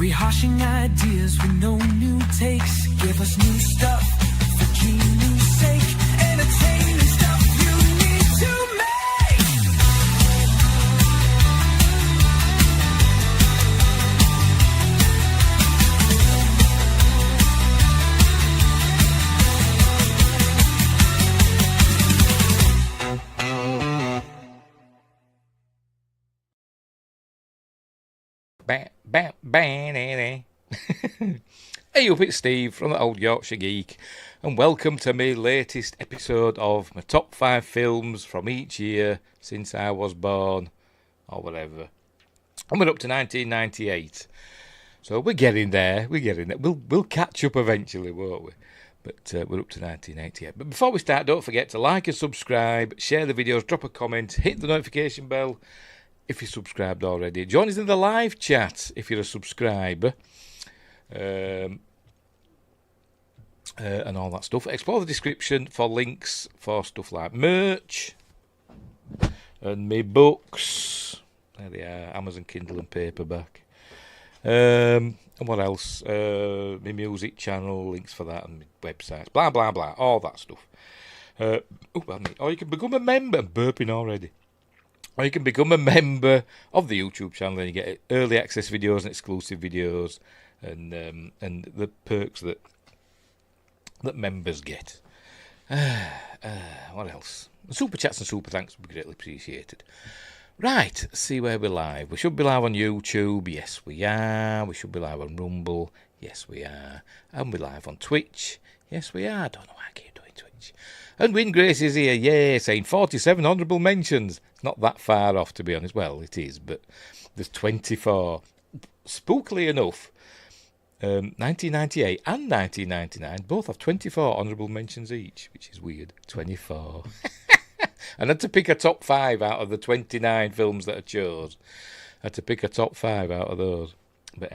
Rehashing ideas with no new takes. Give us new stuff for keen new sake. Entertaining stuff you need to make. Hey up, it's Steve from the old Yorkshire Geek, and welcome to my latest episode of my top 5 films from each year since I was born, or whatever. And we're up to 1998, so we're getting there. We'll catch up eventually, won't we? But we're up to 1988. But before we start, don't forget to like and subscribe, share the videos, drop a comment, hit the notification bell if you're subscribed already. Join us in the live chat if you're a subscriber. And all that stuff. Explore the description for links for stuff like merch and me books. There they are, Amazon Kindle and paperback. And what else? My music channel, links for that, and my websites, blah blah blah, all that stuff. Or you can become a member. I'm burping already. Or you can become a member of the YouTube channel, and you get early access videos and exclusive videos, and the perks that members get. What else? Super chats and super thanks would be greatly appreciated. Right, see where we're live. We should be live on YouTube. Yes, we are. We should be live on Rumble. Yes, we are. And we're live on Twitch. Yes, we are. I don't know why I keep doing Twitch. And Win Grace is here. Yay, saying 47 honourable mentions. It's not that far off, to be honest. Well, it is, but there's 24. Spookily enough, 1998 and 1999 both have 24 honourable mentions each, which is weird. 24. And I had to pick a top 5 out of the 29 films that I chose. I had to pick a top 5 out of those. But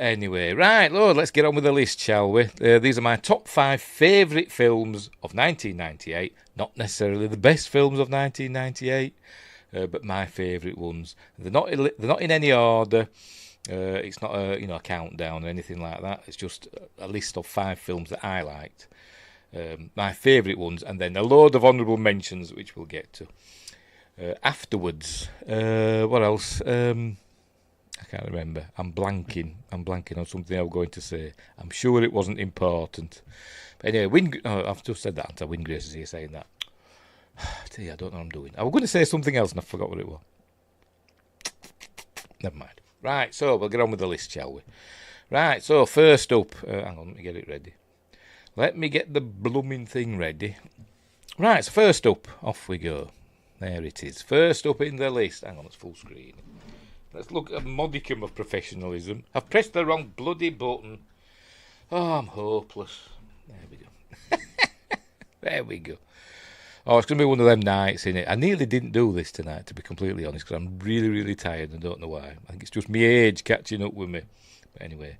anyway, right, Lord, let's get on with the list, shall we? These are my top 5 favourite films of 1998. Not necessarily the best films of 1998, but my favourite ones. They're not in any order. It's not a countdown or anything like that. It's just a list of 5 films that I liked, my favourite ones, and then a load of honourable mentions, which we'll get to afterwards. What else? I can't remember. I'm blanking on something I was going to say. I'm sure it wasn't important. But anyway, I've just said that. Win Grace is here saying that. I tell you, I don't know what I'm doing. I was going to say something else and I forgot what it was. Never mind. Right, so we'll get on with the list, shall we? Right, so first up, hang on, let me get it ready. Let me get the blooming thing ready. Right, so first up, off we go. There it is. First up in the list. Hang on, it's full screen. Let's look at a modicum of professionalism. I've pressed the wrong bloody button. Oh, I'm hopeless. There we go. There we go. Oh, it's going to be one of them nights, innit? I nearly didn't do this tonight, to be completely honest, because I'm really, really tired and don't know why. I think it's just my age catching up with me. But anyway,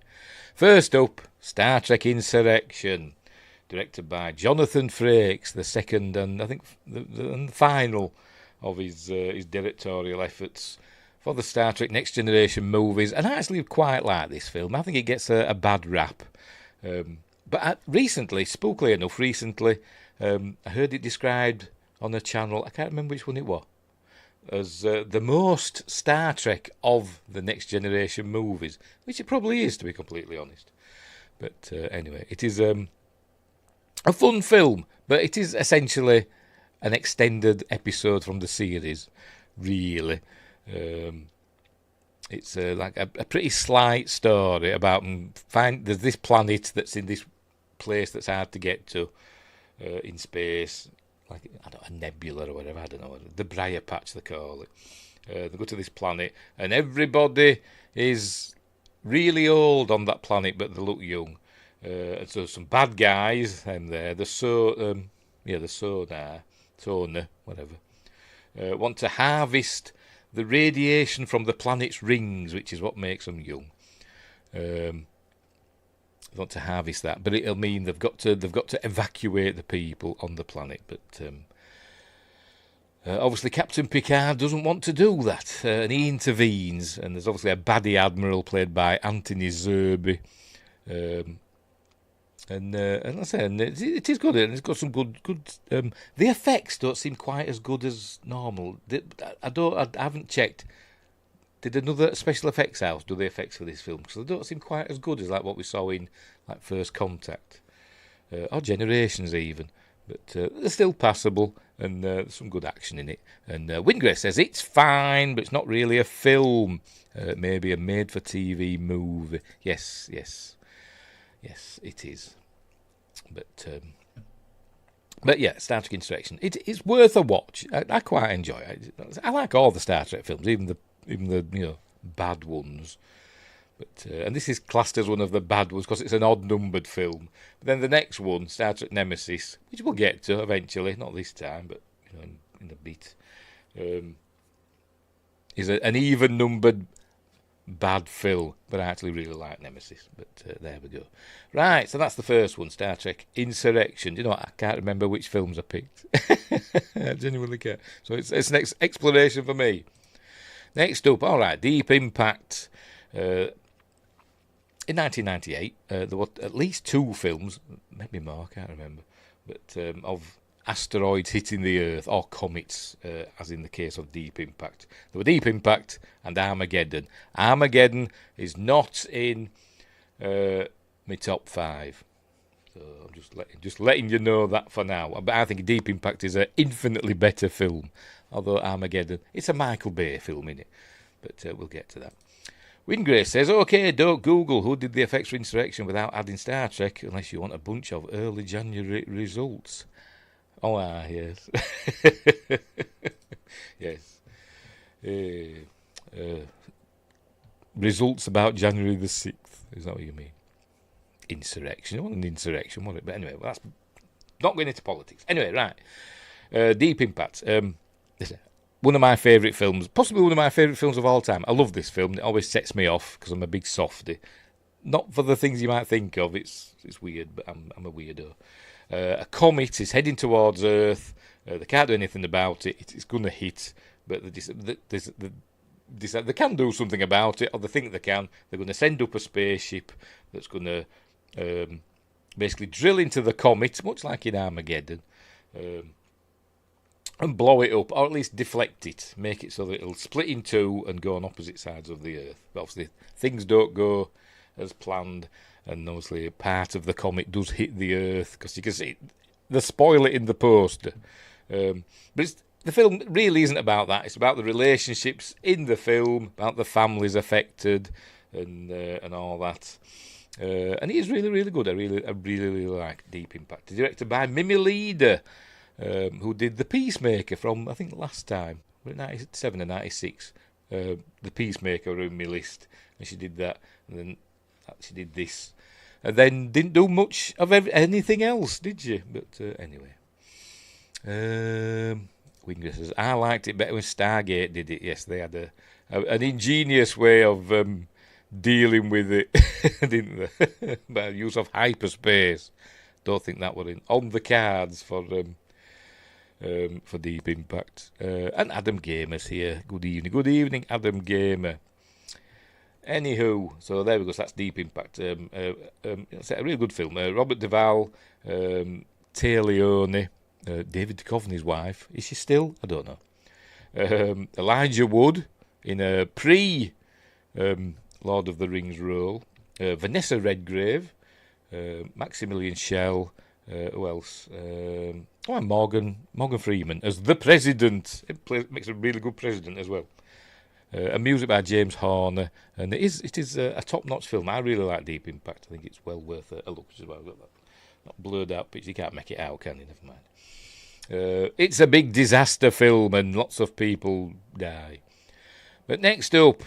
first up, Star Trek Insurrection, directed by Jonathan Frakes, the second and I think the final of his directorial efforts for the Star Trek Next Generation movies. And I actually quite like this film. I think it gets a bad rap. But recently, spookily enough, I heard it described on a channel, I can't remember which one it was, as the most Star Trek of the Next Generation movies, which it probably is, to be completely honest. But anyway, it is a fun film, but it is essentially an extended episode from the series, really. It's like a pretty slight story about there's this planet that's in this place that's hard to get to in space, like a nebula or whatever, I don't know, the Briar Patch they call it. They go to this planet and everybody is really old on that planet, but they look young. And so some bad guys there, the Sonar, whatever, want to harvest the radiation from the planet's rings, which is what makes them young. They want to harvest that, but it'll mean they've got to evacuate the people on the planet. But Obviously, Captain Picard doesn't want to do that, and he intervenes. And there's obviously a baddie admiral played by Anthony Zerbe. And I say, and it is good, and it's got some good. The effects don't seem quite as good as normal. I haven't checked. Did another special effects house do the effects for this film? Because they don't seem quite as good as like what we saw in like First Contact or Generations even. But they're still passable, and there's some good action in it. And Wingray says it's fine, but it's not really a film. Maybe a made-for-TV movie. Yes, it is. But yeah, Star Trek Insurrection. It's worth a watch. I quite enjoy it. I like all the Star Trek films, even the bad ones. But and this is classed as one of the bad ones because it's an odd-numbered film. But then the next one, Star Trek Nemesis, which we'll get to eventually, not this time, but in a bit, is an even-numbered bad film. But I actually really like Nemesis. But there we go. Right, so that's the first one, Star Trek Insurrection. You know what? I can't remember which films I picked. I genuinely can't. So it's an explanation for me. Next up, all right, Deep Impact. In 1998, there were at least 2 films, maybe more, I can't remember, but of asteroids hitting the Earth, or comets, as in the case of Deep Impact. There were Deep Impact and Armageddon. Armageddon is not in my top 5. So I'm just letting you know that for now. But I think Deep Impact is an infinitely better film, although Armageddon, it's a Michael Bay film, innit? But we'll get to that. Wingray says, OK, don't Google who did the effects for Insurrection without adding Star Trek, unless you want a bunch of early January results. Oh, yes. Yes. Results about January the 6th. Is that what you mean? Insurrection. It wasn't an insurrection, was it? But anyway, that's not going into politics. Anyway, right. Deep Impact. One of my favourite films, possibly one of my favourite films of all time. I love this film. It always sets me off because I'm a big softie. Not for the things you might think of. It's weird, but I'm a weirdo. A comet is heading towards Earth. They can't do anything about it. It's going to hit, but they can do something about it, or they think they can. They're going to send up a spaceship that's going to basically drill into the comet, much like in Armageddon. And blow it up, or at least deflect it, make it so that it'll split in 2 and go on opposite sides of the Earth. But obviously, things don't go as planned, and obviously part of the comet does hit the Earth, because you can see they spoil it in the poster. But the film really isn't about that. It's about the relationships in the film, about the families affected, and all that. And he is really, really good. I really like Deep Impact. Directed by Mimi Leader, who did The Peacemaker from, I think, last time, 97 and 96. The Peacemaker were in my list, and she did that, and then she did this, and then didn't do much of anything else, did you? But anyway. Winger says, I liked it better when Stargate did it. Yes, they had an ingenious way of dealing with it, didn't they? By use of hyperspace. Don't think that was on the cards for Deep Impact. And Adam Gamer's here. Good evening, Adam Gamer. Anywho, so there we go. So that's Deep Impact. It's a really good film. Robert Duvall, Tay Leone, David Duchovny's wife. Is she still? I don't know. Elijah Wood in a Lord of the Rings role. Vanessa Redgrave, Maximilian Schell. Who else? Morgan Freeman as the President. It makes a really good President as well. And music by James Horner, and it is a top-notch film. I really like Deep Impact. I think it's well worth a look as well. Not blurred out picture, you can't make it out, can you? Never mind. It's a big disaster film, and lots of people die. But next up,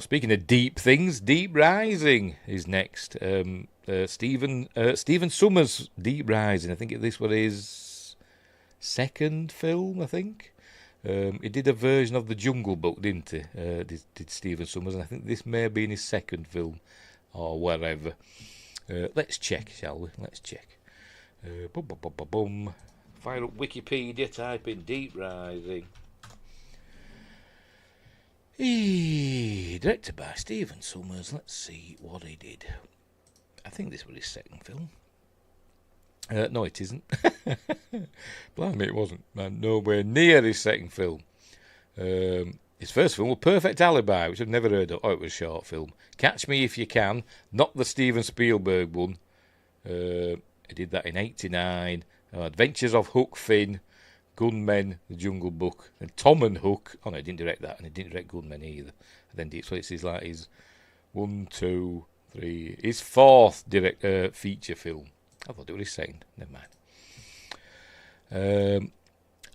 speaking of deep things, Deep Rising is next. Stephen Summers' Deep Rising. I think this was his second film, I think. He did a version of The Jungle Book, didn't he? Did Stephen Summers, and I think this may have been his second film, or whatever. Let's check, shall we? Let's check. fire up Wikipedia, type in Deep Rising. Directed by Stephen Sommers. Let's see what he did. I think this was his second film. No, it isn't. Blimey, it wasn't. Man, nowhere near his second film. His first film was Perfect Alibi, which I've never heard of. Oh, it was a short film. Catch Me If You Can, not the Steven Spielberg one. He did that in '89. Adventures of Huck Finn, Gunmen, The Jungle Book, and Tom and Hook. Oh no, he didn't direct that, and he didn't direct Gunmen either. And then so it's his his fourth feature film. I thought it was his second. Never mind.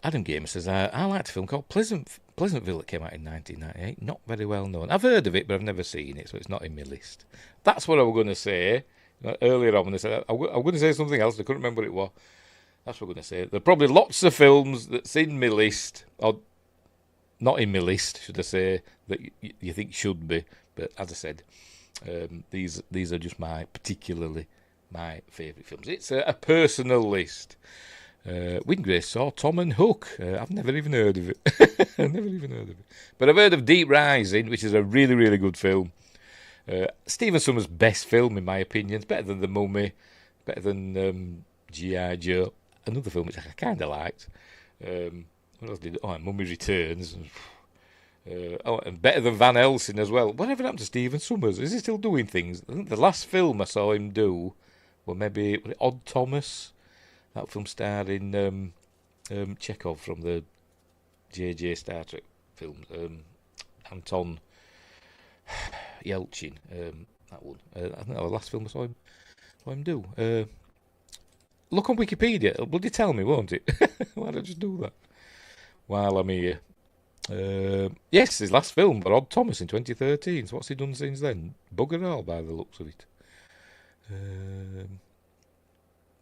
Adam Gamer says, I liked a film called Pleasantville that came out in 1998. Not very well known. I've heard of it, but I've never seen it, so it's not in my list. That's what I was going to say earlier on when I said I was going to say something else. I couldn't remember what it was. That's what I'm going to say. There are probably lots of films that's in my list, or not in my list, should I say, that you think should be. But as I said, these are just my favourite films. It's a personal list. Wingray saw Tom and Hook. I've never even heard of it. But I've heard of Deep Rising, which is a really, really good film. Stephen Sommers' best film, in my opinion. It's better than The Mummy, better than G.I. Joe. Another film which I kind of liked. What else did it? Mummy Returns. And better than Van Helsing as well. Whatever happened to Stephen Sommers? Is he still doing things? I think the last film I saw him do was Odd Thomas. That film starring Chekhov from the J.J. Star Trek films. Anton Yelchin. That one. I think that was the last film I saw him do. Look on Wikipedia. It'll bloody tell me, won't it? Why don't I just do that while I'm here? Yes, his last film was Odd Thomas in 2013. So what's he done since then? Bugger all, by the looks of it.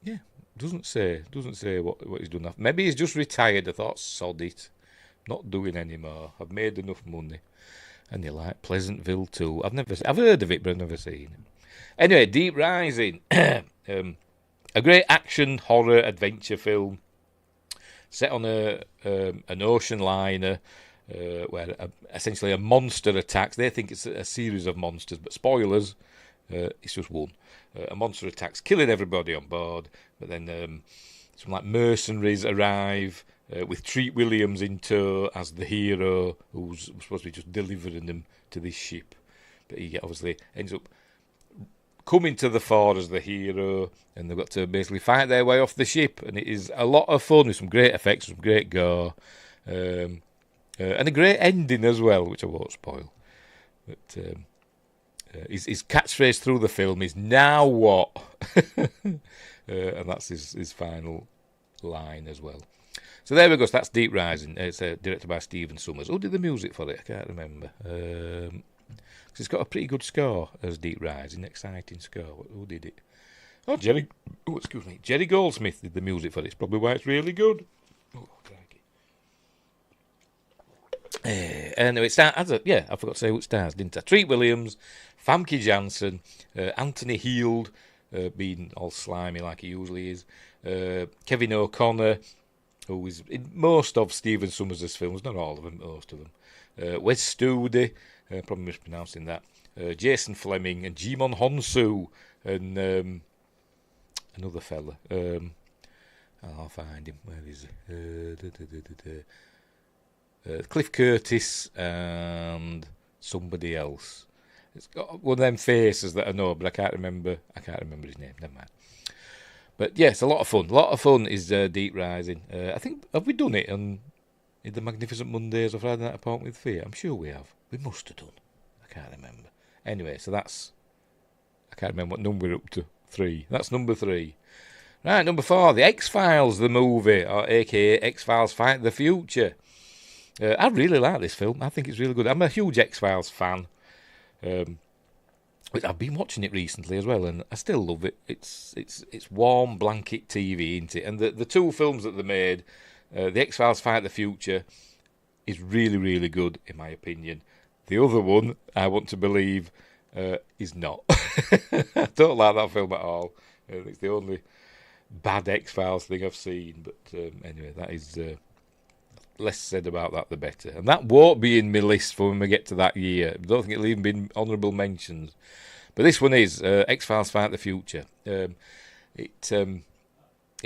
Yeah, doesn't say what he's done. Maybe he's just retired. I thought, sod it, not doing anymore. I've made enough money. And you like Pleasantville too. I've heard of it, but I've never seen it. Anyway, Deep Rising. A great action, horror, adventure film set on an ocean liner where essentially a monster attacks. They think it's a series of monsters, but spoilers, it's just one. A monster attacks, killing everybody on board, but then some like mercenaries arrive with Treat Williams in tow as the hero who's supposed to be just delivering them to this ship. But he obviously ends up coming to the fore as the hero, and they've got to basically fight their way off the ship, and it is a lot of fun with some great effects, some great gore, and a great ending as well, which I won't spoil. But his catchphrase through the film is "Now what?" and that's his final line as well. So there we go. So that's Deep Rising. It's directed by Stephen Sommers. Who did the music for it? I can't remember. It's got a pretty good score as Deep Rising, exciting score. Who did it? Oh, Jerry Goldsmith did the music for it. It's probably why it's really good. Oh, crikey. Anyway, I forgot to say who it stars, didn't I? Treat Williams, Famke Janssen, Anthony Heald, being all slimy like he usually is, Kevin O'Connor, who is in most of Stephen Sommers' films, not all of them, most of them. Wes Studi, probably mispronouncing that. Jason Fleming and Jimon Honsu and another fella. I'll find him. Where is he? Cliff Curtis and somebody else. It's got one of them faces that I know, but I can't remember his name. Never mind. But yes, a lot of fun. A lot of fun is Deep Rising. I think, have we done it on the Magnificent Mondays or Friday Night Apart with Fear? I'm sure we have. We must have done. I can't remember. Anyway, so that's... I can't remember what number we're up to. 3. That's number 3. Right, number 4. The X-Files, the movie, or a.k.a. X-Files Fight the Future. I really like this film. I think it's really good. I'm a huge X-Files fan. I've been watching it recently as well, and I still love it. It's warm blanket TV, isn't it? And the two films that they made, the X-Files Fight the Future, is really, really good, in my opinion. The other one, I Want to Believe, is not. I don't like that film at all. It's the only bad X-Files thing I've seen. But anyway, that is less said about that, the better. And that won't be in my list for when we get to that year. I don't think it'll even be in honourable mentions. But this one is X-Files Fight the Future. It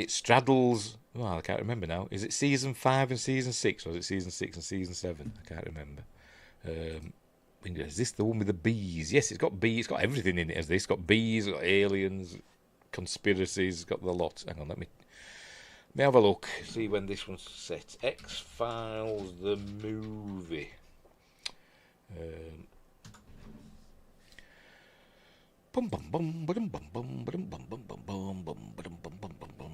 straddles. Well, I can't remember now. Is it season 5 and season 6, or is it season 6 and season 7? I can't remember. Is this the one with the bees? Yes, it's got bees. It's got everything in it. As this, it's got bees, it's got aliens, conspiracies. It's got the lot. Hang on, let me have a look. See when this one's set. X-Files the movie. Bum bum bum bum bum bum bum bum bum bum bum bum bum bum bum bum.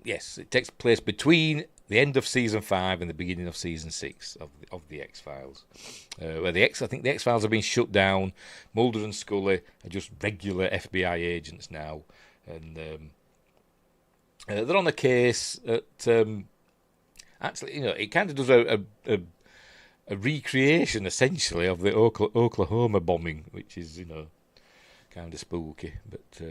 Yes, it takes place between the end of season 5 and the beginning of season 6 of the X-Files. Where I think the X-Files have been shut down. Mulder and Scully are just regular FBI agents now, and they're on a case that actually, it kind of does a recreation essentially of the Oklahoma bombing, which is kind of spooky, but.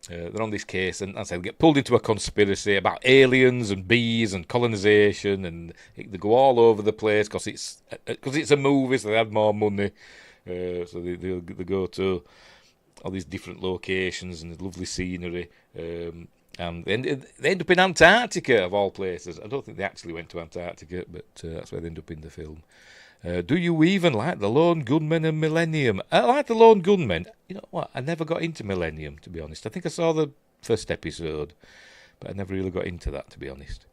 They're on this case, and as I say, they get pulled into a conspiracy about aliens and bees and colonisation, and they go all over the place because it's a movie, so they have more money. So they go to all these different locations and the lovely scenery, and they end up in Antarctica of all places. I don't think they actually went to Antarctica, but that's where they end up in the film. Do you even like The Lone Gunmen and Millennium? I like The Lone Gunmen. You know what? I never got into Millennium, to be honest. I think I saw the first episode, but I never really got into that, to be honest.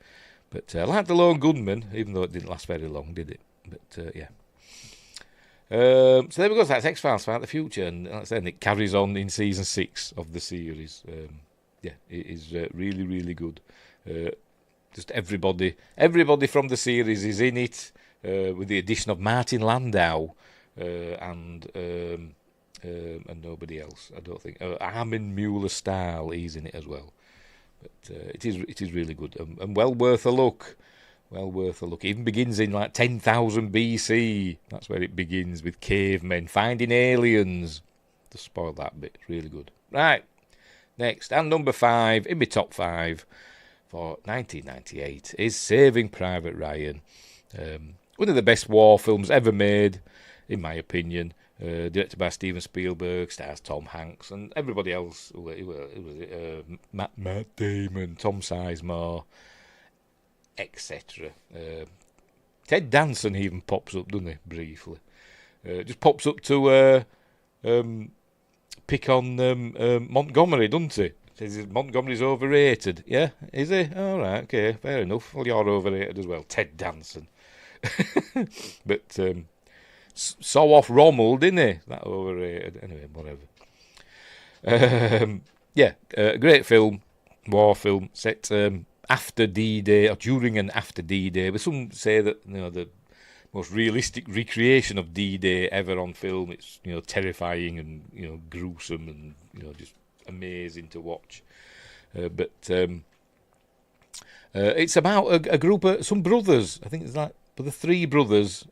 But I like The Lone Gunmen, even though it didn't last very long, did it? But, yeah. So there we go. That's X-Files Fight the Future, and like I said, it carries on in season 6 of the series. Yeah, it is really, really good. Just everybody from the series is in it. With the addition of Martin Landau and nobody else, I don't think. Armin Mueller-Stahl, he's in it as well. But it is really good and well worth a look. Well worth a look. It even begins in like 10,000 BC. That's where it begins, with cavemen finding aliens. To spoil that bit, really good. Right, next, and number 5 in my top 5 for 1998 is Saving Private Ryan. One of the best war films ever made, in my opinion. Directed by Steven Spielberg, stars Tom Hanks and everybody else. Matt Damon, Tom Sizemore, etc. Ted Danson even pops up, doesn't he? Briefly, just pops up to pick on Montgomery, doesn't he? Says Montgomery's overrated. Yeah, is he? All right, okay, fair enough. Well, you're overrated as well, Ted Danson. But saw off Rommel, didn't he? That overrated. Anyway, whatever. Yeah, great film, war film, set after D-Day, or during and after D-Day. But some say that the most realistic recreation of D-Day ever on film. It's terrifying and gruesome and just amazing to watch. But it's about a group of some brothers. I think it's like the 3 brothers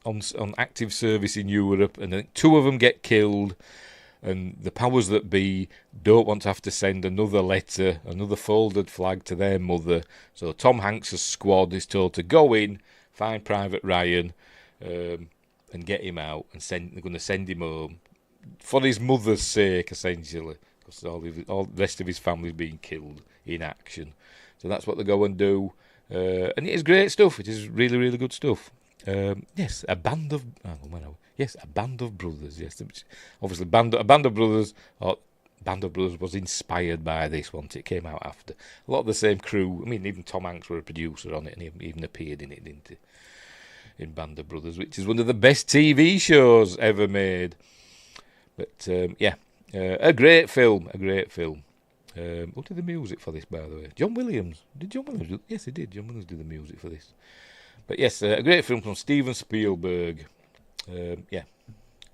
on active service in Europe, and I think 2 of them get killed, and the powers that be don't want to have to send another letter, another folded flag to their mother. So Tom Hanks' squad is told to go in, find Private Ryan, and get him out, and they're going to send him home for his mother's sake, essentially, because all the rest of his family's being killed in action. So that's what they go and do. And it is great stuff. It is really, really good stuff. Yes, a band of brothers. Yes, obviously, a band of brothers. Band of Brothers was inspired by this one. It came out after. A lot of the same crew. I mean, even Tom Hanks were a producer on it, and he even appeared in it, didn't he? In Band of Brothers, which is one of the best TV shows ever made. But yeah, a great film. Who did the music for this, by the way? John Williams. Did John Williams do? Yes, he did. John Williams did the music for this. But yes, a great film from Steven Spielberg. Yeah.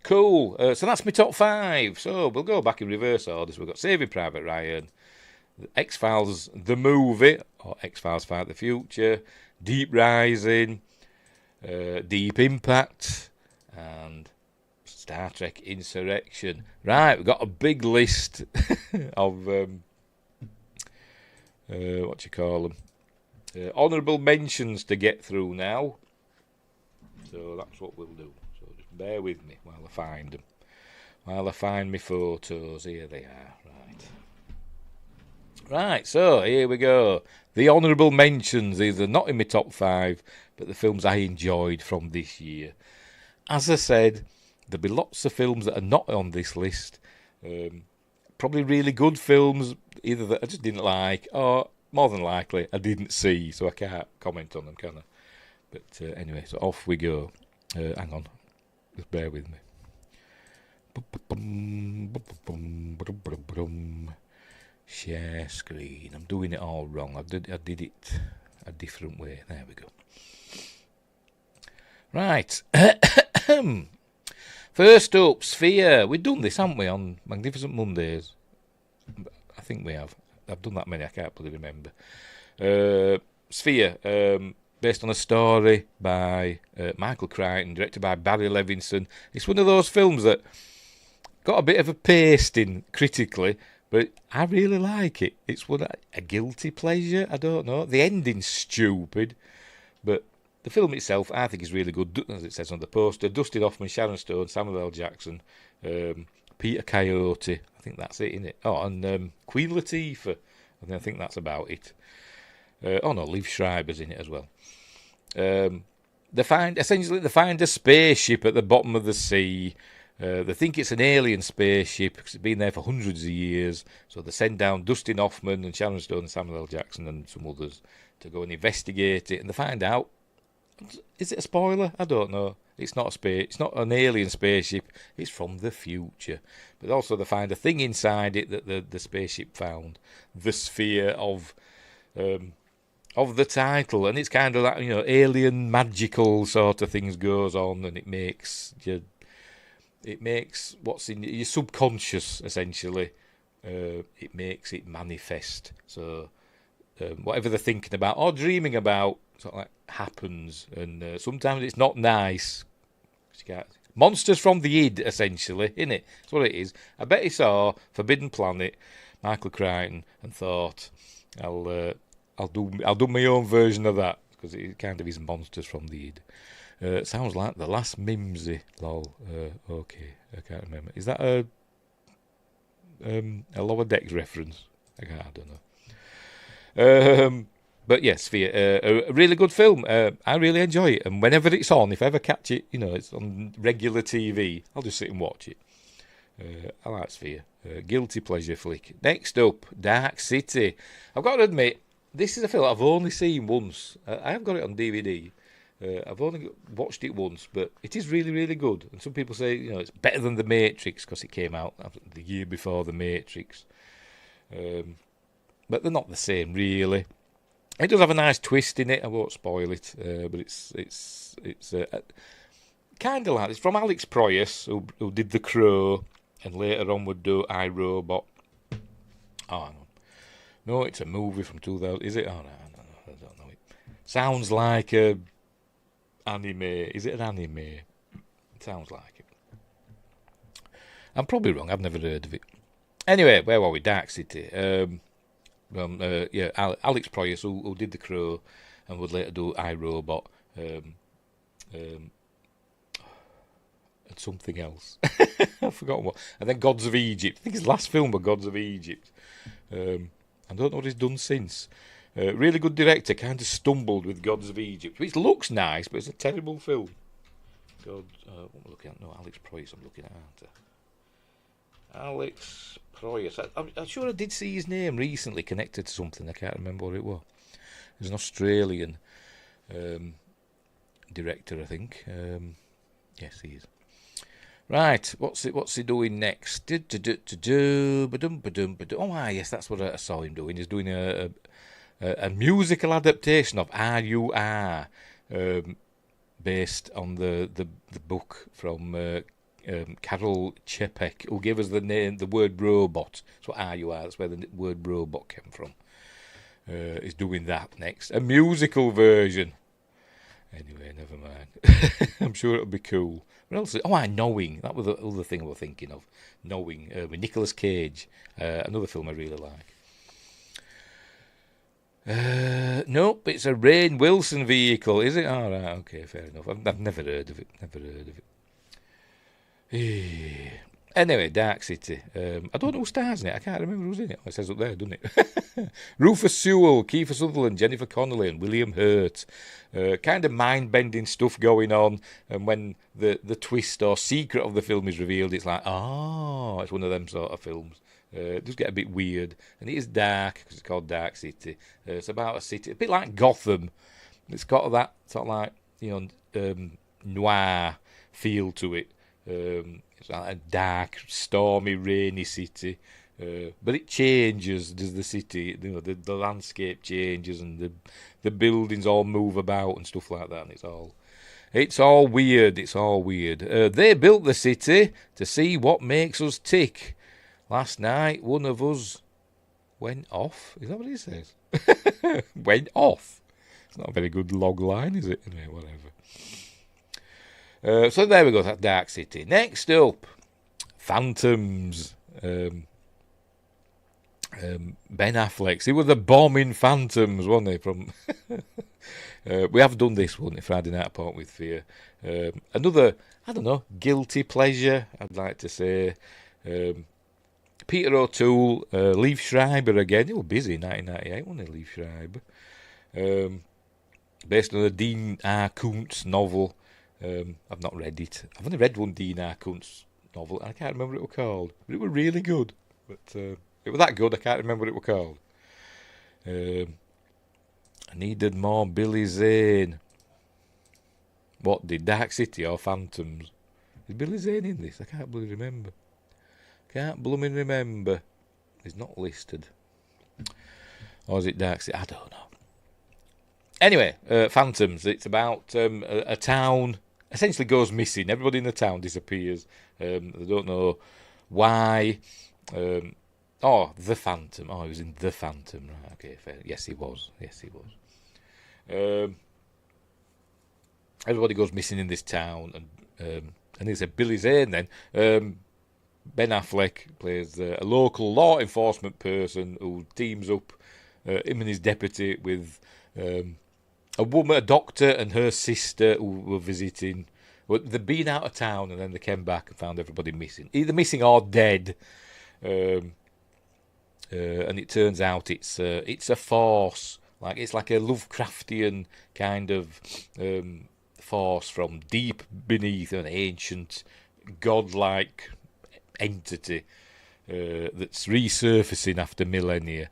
Cool. So that's my top 5. So we'll go back in reverse order. So we've got Saving Private Ryan, X-Files the movie, or X-Files Fight the Future, Deep Rising, Deep Impact, and Star Trek Insurrection. Right, we've got a big list of what you call them, honourable mentions to get through now. So that's what we'll do. So just bear with me while I find them. While I find my photos, here they are. Right, so here we go. The honourable mentions. These are not in my top 5, but the films I enjoyed from this year. As I said, there'll be lots of films that are not on this list. Probably really good films, either that I just didn't like, or more than likely I didn't see, so I can't comment on them, can I? But anyway, so off we go. Hang on, just bear with me. Share screen. I'm doing it all wrong. I did it a different way. There we go. Right. First up, Sphere. We've done this, haven't we, on Magnificent Mondays? I think we have. I've done that many, I can't really remember. Sphere, based on a story by Michael Crichton, directed by Barry Levinson. It's one of those films that got a bit of a pasting critically, but I really like it. It's a guilty pleasure, I don't know. The ending's stupid, but the film itself, I think, is really good, as it says on the poster. Dustin Hoffman, Sharon Stone, Samuel L. Jackson, Peter Coyote. I think that's it, isn't it? Oh, and Queen Latifah. I think that's about it. Liev Schreiber's in it as well. They find a spaceship at the bottom of the sea. They think it's an alien spaceship because it's been there for hundreds of years. So they send down Dustin Hoffman and Sharon Stone and Samuel L. Jackson and some others to go and investigate it. And they find out, is it a spoiler? I don't know. It's not it's not an alien spaceship. It's from the future. But also they find a thing inside it that the spaceship found, the sphere of the title, and it's kind of like, alien magical sort of things goes on, and it makes what's in your subconscious, essentially, it makes it manifest. So whatever they're thinking about or dreaming about sort of like happens, and sometimes it's not nice. Monsters from the id, essentially, isn't it? That's what it is. I bet he saw Forbidden Planet, Michael Crichton, and thought, I'll do my own version of that, because it kind of is monsters from the id. It sounds like The Last Mimsy, lol. Okay, I can't remember. Is that a Lower Decks reference? I don't know. But yes, Sphere, a really good film. I really enjoy it, and whenever it's on, if I ever catch it, it's on regular TV, I'll just sit and watch it. I like Sphere. Guilty pleasure flick. Next up, Dark City. I've got to admit, this is a film I've only seen once. I have got it on DVD. I've only watched it once, but it is really, really good. And some people say, it's better than The Matrix because it came out the year before The Matrix. But they're not the same, really. It does have a nice twist in it. I won't spoil it, but it's kind of like, it's from Alex Proyas, who did The Crow, and later on would do iRobot. Oh, hang on. No, it's a movie from 2000. Is it? Oh, no, I don't know it. Sounds like a anime. Is it an anime? It sounds like it. I'm probably wrong. I've never heard of it. Anyway, where were we? Dark City. Alex Proyas, who did The Crow and would later do iRobot, and something else. I've forgotten what. And then Gods of Egypt. I think his last film was Gods of Egypt. I don't know what he's done since. Really good director, kind of stumbled with Gods of Egypt, which looks nice, but it's a terrible film. What am I looking at? No, Alex Proyas I'm looking at, aren't I? Alex Proyas. I'm sure I did see his name recently connected to something. I can't remember what it was. He's an Australian director, I think. Yes, he is. Right, what's he doing next? Oh, yes, that's what I saw him doing. He's doing a musical adaptation of R.U.R., based on the book from Carol Chapek, who gave us the word robot. So R.U.R., that's where the word robot came from. He's doing that next. A musical version. Anyway, never mind. I'm sure it'll be cool. What else? Knowing. That was the other thing I was thinking of. Knowing, with Nicolas Cage. Another film I really like. Nope, it's a Rainn Wilson vehicle, is it? All right, okay, fair enough. I've never heard of it. Anyway, Dark City. I don't know who stars in it. I can't remember who's in it. It says up there, doesn't it? Rufus Sewell, Kiefer Sutherland, Jennifer Connelly, and William Hurt. Kind of mind-bending stuff going on. And when the twist or secret of the film is revealed, it's like, it's one of them sort of films. It does get a bit weird. And it is dark, because it's called Dark City. It's about a city, a bit like Gotham. It's got that sort of like, noir feel to it. It's like a dark, stormy, rainy city. But it changes, does the city, the landscape changes and the buildings all move about and stuff like that. And it's all weird. They built the city to see what makes us tick. Last night, one of us went off. Is that what he says? Went off. It's not a very good log line, is it? Anyway, whatever. So there we go, that's Dark City. Next up, Phantoms. Ben Affleck's. He was the bomb in Phantoms, wasn't he? From we have done this one, Friday Night Apart with Fear. Another, I don't know, guilty pleasure, I'd like to say. Peter O'Toole, Liev Schreiber again. He was busy in 1998, wasn't he, Liev Schreiber? Based on a Dean R. Koontz novel. I've not read it. I've only read one Dean R. Koontz novel, and I can't remember what it was called. But it was really good. But it was that good, I can't remember what it was called. I needed more Billy Zane. What did Dark City or Phantoms? Is Billy Zane in this? I can't bloody remember. He's not listed. Or is it Dark City? I don't know. Anyway, Phantoms. It's about a town essentially goes missing. Everybody in the town disappears. They don't know why. The Phantom. Oh, he was in The Phantom. Right, okay, fair. Yes, he was. Everybody goes missing in this town. And it's a Billy Zane then. Ben Affleck plays a local law enforcement person who teams up, him and his deputy, with a woman, a doctor, and her sister who were visiting. Well, they'd been out of town and then they came back and found everybody missing. Either missing or dead. And it turns out it's a force. It's like a Lovecraftian kind of force from deep beneath an ancient, godlike entity that's resurfacing after millennia.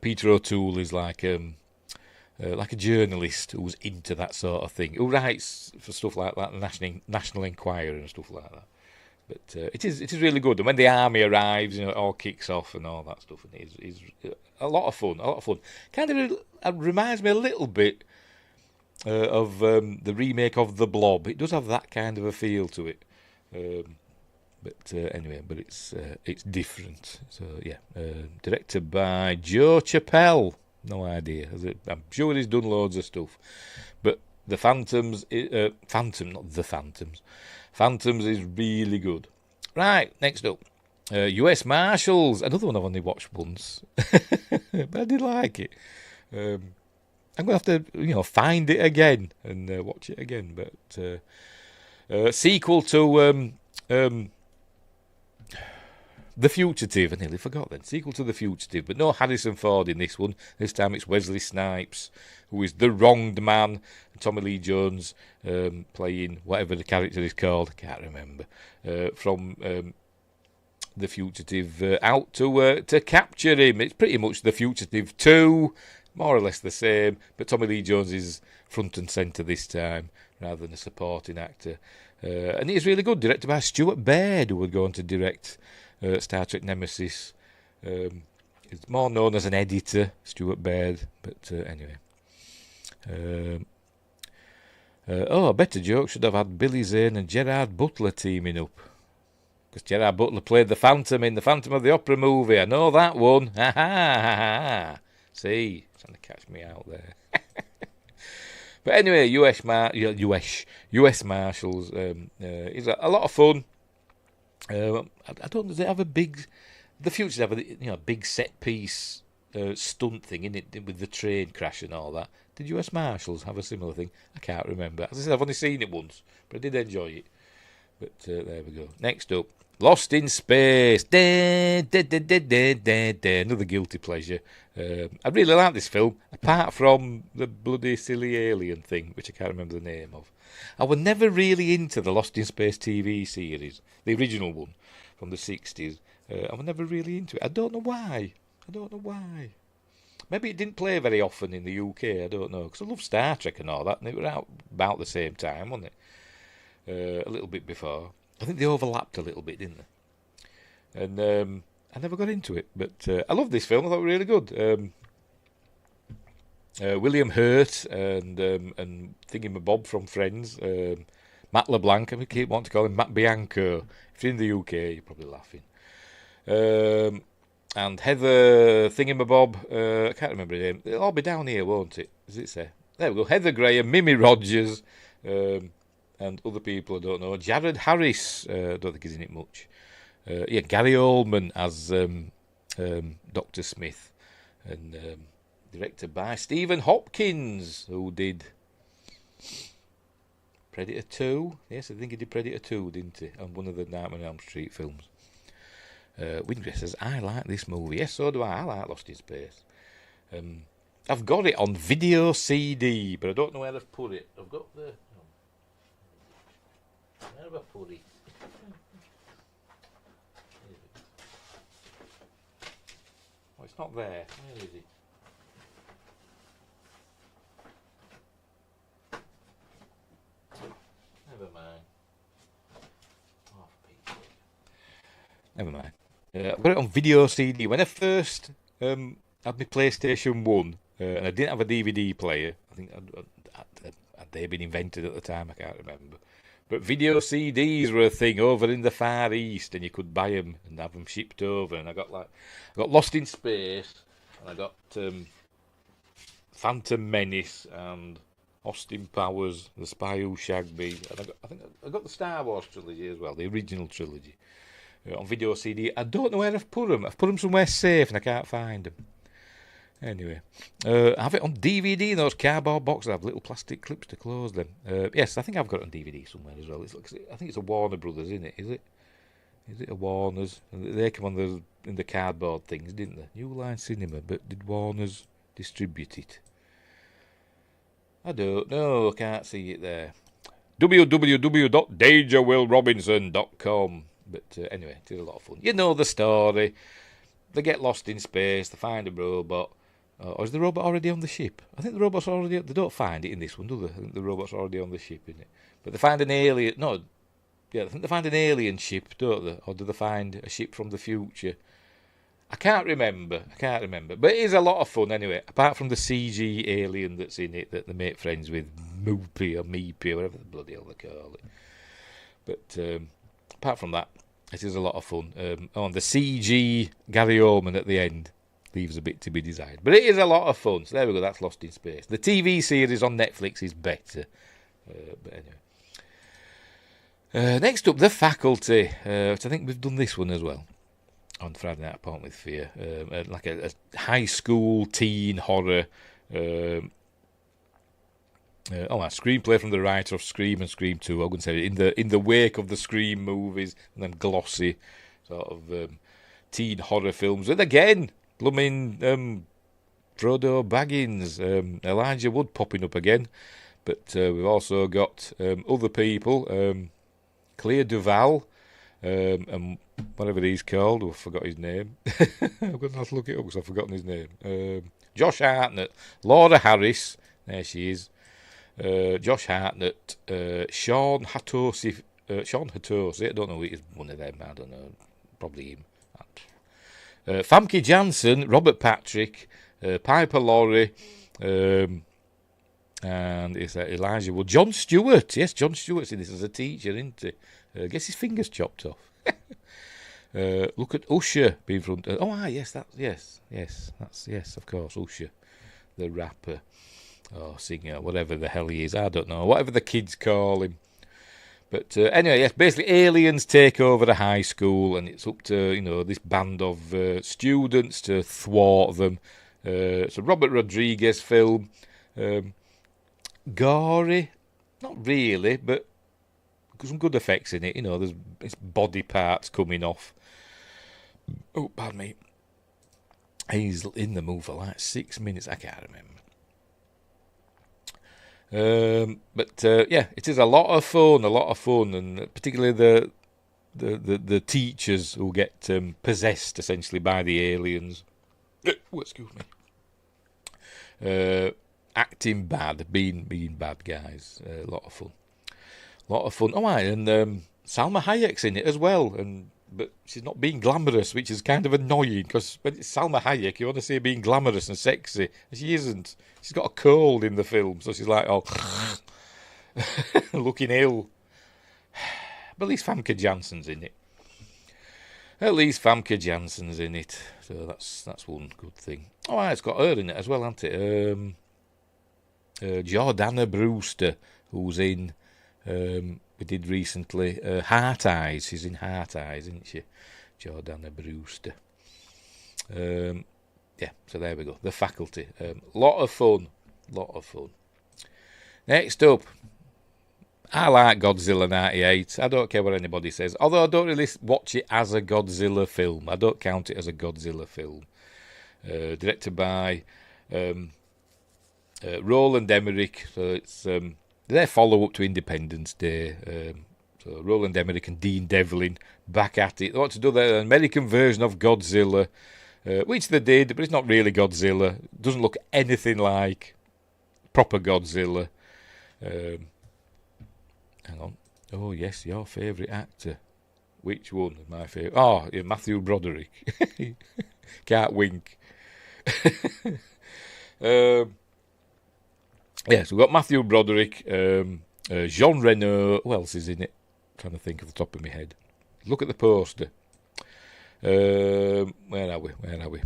Peter O'Toole is like a journalist who's into that sort of thing, who writes for stuff like that, the National Enquirer and stuff like that. But it is really good. And when the army arrives, it all kicks off and all that stuff. And it's a lot of fun. Kind of reminds me a little bit of the remake of The Blob. It does have that kind of a feel to it. But it's different. So yeah, directed by Joe Chappelle. No idea. I'm sure he's done loads of stuff. But the Phantoms, not the Phantoms. Phantoms is really good. Right, next up, U.S. Marshals. Another one I've only watched once, but I did like it. I'm gonna have to, find it again and watch it again. But sequel to The Fugitive. I nearly forgot then. Sequel to The Fugitive, but no Harrison Ford in this one. This time it's Wesley Snipes, who is the wronged man, and Tommy Lee Jones playing whatever the character is called. I can't remember. From The Fugitive out to capture him. It's pretty much The Fugitive 2, more or less the same, but Tommy Lee Jones is front and centre this time, rather than a supporting actor. And it's really good, directed by Stuart Baird, who would go on to direct Star Trek Nemesis. He's more known as an editor, Stuart Baird, but anyway. A better joke should have had Billy Zane and Gerard Butler teaming up. Because Gerard Butler played the Phantom in the Phantom of the Opera movie. I know that one. Ha ha ha ha. See, trying to catch me out there. But anyway, US Marshals is a lot of fun. I don't know, does it have a big... The Future's have a big set piece stunt thing in it with the train crash and all that. Did US Marshals have a similar thing? I can't remember. As I said, I've only seen it once, but I did enjoy it. But there we go. Next up, Lost in Space. Another guilty pleasure. I really like this film, apart from the bloody silly alien thing, which I can't remember the name of. I was never really into the Lost in Space TV series, the original one from the 60s. I was never really into it. I don't know why. Maybe it didn't play very often in the UK, I don't know, because I love Star Trek and all that, and it was out about the same time, wasn't it? A little bit before. I think they overlapped a little bit, didn't they? And I never got into it, but I love this film. I thought it was really good. William Hurt and Thingamabob from Friends, Matt LeBlanc, I keep wanting to call him Matt Bianco. If you're in the UK, you're probably laughing. And Heather Thingamabob, I can't remember her name. It'll all be down here, won't it? Does it say? There we go. Heather Graham, Mimi Rogers, and other people I don't know. Jared Harris, I don't think he's in it much. Gary Oldman as Dr. Smith, and directed by Stephen Hopkins, who did Predator 2. Yes, I think he did Predator 2, didn't he? On one of the Nightmare on Elm Street films. Wingray says, I like this movie. Yes, so do I. I like Lost in Space. I've got it on video CD, but I don't know where I've put it. I've got the... Where have I put it? Oh, it's not there. Where is it? Never mind. Oh, for Pete's sake. Never mind. I've got it on video CD. When I first had my PlayStation 1, and I didn't have a DVD player, I think had they been invented at the time? I can't remember. But video CDs were a thing over in the Far East, and you could buy them and have them shipped over. And I got Lost in Space, and I got Phantom Menace and Austin Powers, The Spy Who Shagged Me, and I got the Star Wars trilogy as well, the original trilogy, on video CD. I don't know where I've put them. I've put them somewhere safe, and I can't find them. Anyway, I have it on DVD in those cardboard boxes. I have little plastic clips to close them. Yes, I think I've got it on DVD somewhere as well. I think it's a Warner Brothers, isn't it? Is it a Warner's? They come on in the cardboard things, didn't they? New Line Cinema, but did Warner's distribute it? I don't know. I can't see it there. www.dangerwillrobinson.com. But anyway, it is a lot of fun. You know the story. They get lost in space. They find a robot. Or is the robot already on the ship? I think the robot's already... They don't find it in this one, do they? I think the robot's already on the ship, isn't it? But they find an alien... No, yeah, I think they find an alien ship, don't they? Or do they find a ship from the future? I can't remember. But it is a lot of fun anyway. Apart from the CG alien that's in it that they make friends with, Moopy or Meepy or whatever the bloody hell they call it. But apart from that, it is a lot of fun. On the CG Gary Oldman at the end leaves a bit to be desired. But it is a lot of fun. So there we go, that's Lost in Space. The TV series on Netflix is better. But anyway. Next up, The Faculty, which I think we've done this one as well. On Friday Night Apart with Fear. Like a high school teen horror. A screenplay from the writer of Scream and Scream 2. I'm going to say in the wake of the Scream movies and them glossy sort of teen horror films. And again, blooming Frodo Baggins, Elijah Wood popping up again. But we've also got other people, Clea Duvall, and whatever he's called. I forgot his name. I'm going to have to look it up because I've forgotten his name. Josh Hartnett, Laura Harris, there she is. Josh Hartnett, Sean Hatosi, I don't know, he's one of them, I don't know, probably him. Famke Janssen, Robert Patrick, Piper Laurie, and it's Elijah Wood. John Stewart, yes, John Stewart's in this as a teacher, isn't he? Gets his fingers chopped off. Look at Usher being front. Yes, of course, Usher, the rapper. or singer, whatever the hell he is. I don't know. Whatever the kids call him. But anyway, yes, basically aliens take over a high school, and it's up to, this band of students to thwart them. It's a Robert Rodriguez film. Gory, not really, but some good effects in it. There's body parts coming off. Oh, pardon me. He's in the movie for like 6 minutes. I can't remember. But it is a lot of fun, and particularly the teachers who get possessed essentially by the aliens. Excuse me. Acting bad, being bad guys. A lot of fun. Oh, right, and Salma Hayek's in it as well, but she's not being glamorous, which is kind of annoying, because when it's Salma Hayek, you want to see her being glamorous and sexy, and she isn't. She's got a cold in the film, so she's like, looking ill. But at least Famke Janssen's in it. So that's one good thing. Oh, right, it's got her in it as well, hasn't it? Jordana Brewster, who's in... we did recently Heart Eyes. She's in Heart Eyes, isn't she? Jordana Brewster. So there we go. The Faculty. Lot of fun. Next up, I like Godzilla 98. I don't care what anybody says. Although I don't really watch it as a Godzilla film. I don't count it as a Godzilla film. Directed by Roland Emmerich. So it's... their follow-up to Independence Day. So Roland Emmerich and Dean Devlin back at it. They want to do their American version of Godzilla, which they did, but it's not really Godzilla. It doesn't look anything like proper Godzilla. Hang on. Oh, yes, your favourite actor. Which one is my favourite? Oh, yeah, Matthew Broderick. Can't wink. So we've got Matthew Broderick, Jean Reno. Who else is in it? I'm trying to think off the top of my head. Look at the poster. Where are we?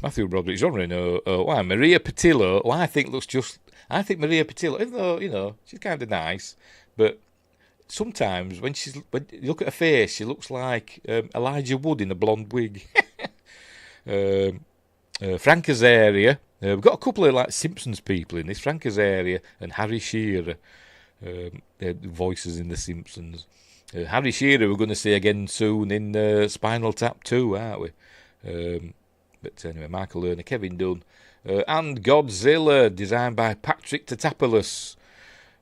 Matthew Broderick, Jean Reno. Maria Patillo. I think Maria Patillo, even though, she's kind of nice, but sometimes when you look at her face, she looks like Elijah Wood in a blonde wig. Frank Azaria. We've got a couple of Simpsons people in this. Frank Azaria and Harry Shearer. They're voices in The Simpsons. Harry Shearer we're going to see again soon in Spinal Tap 2, aren't we? But anyway, Michael Lerner, Kevin Dunn. And Godzilla, designed by Patrick Tatopoulos.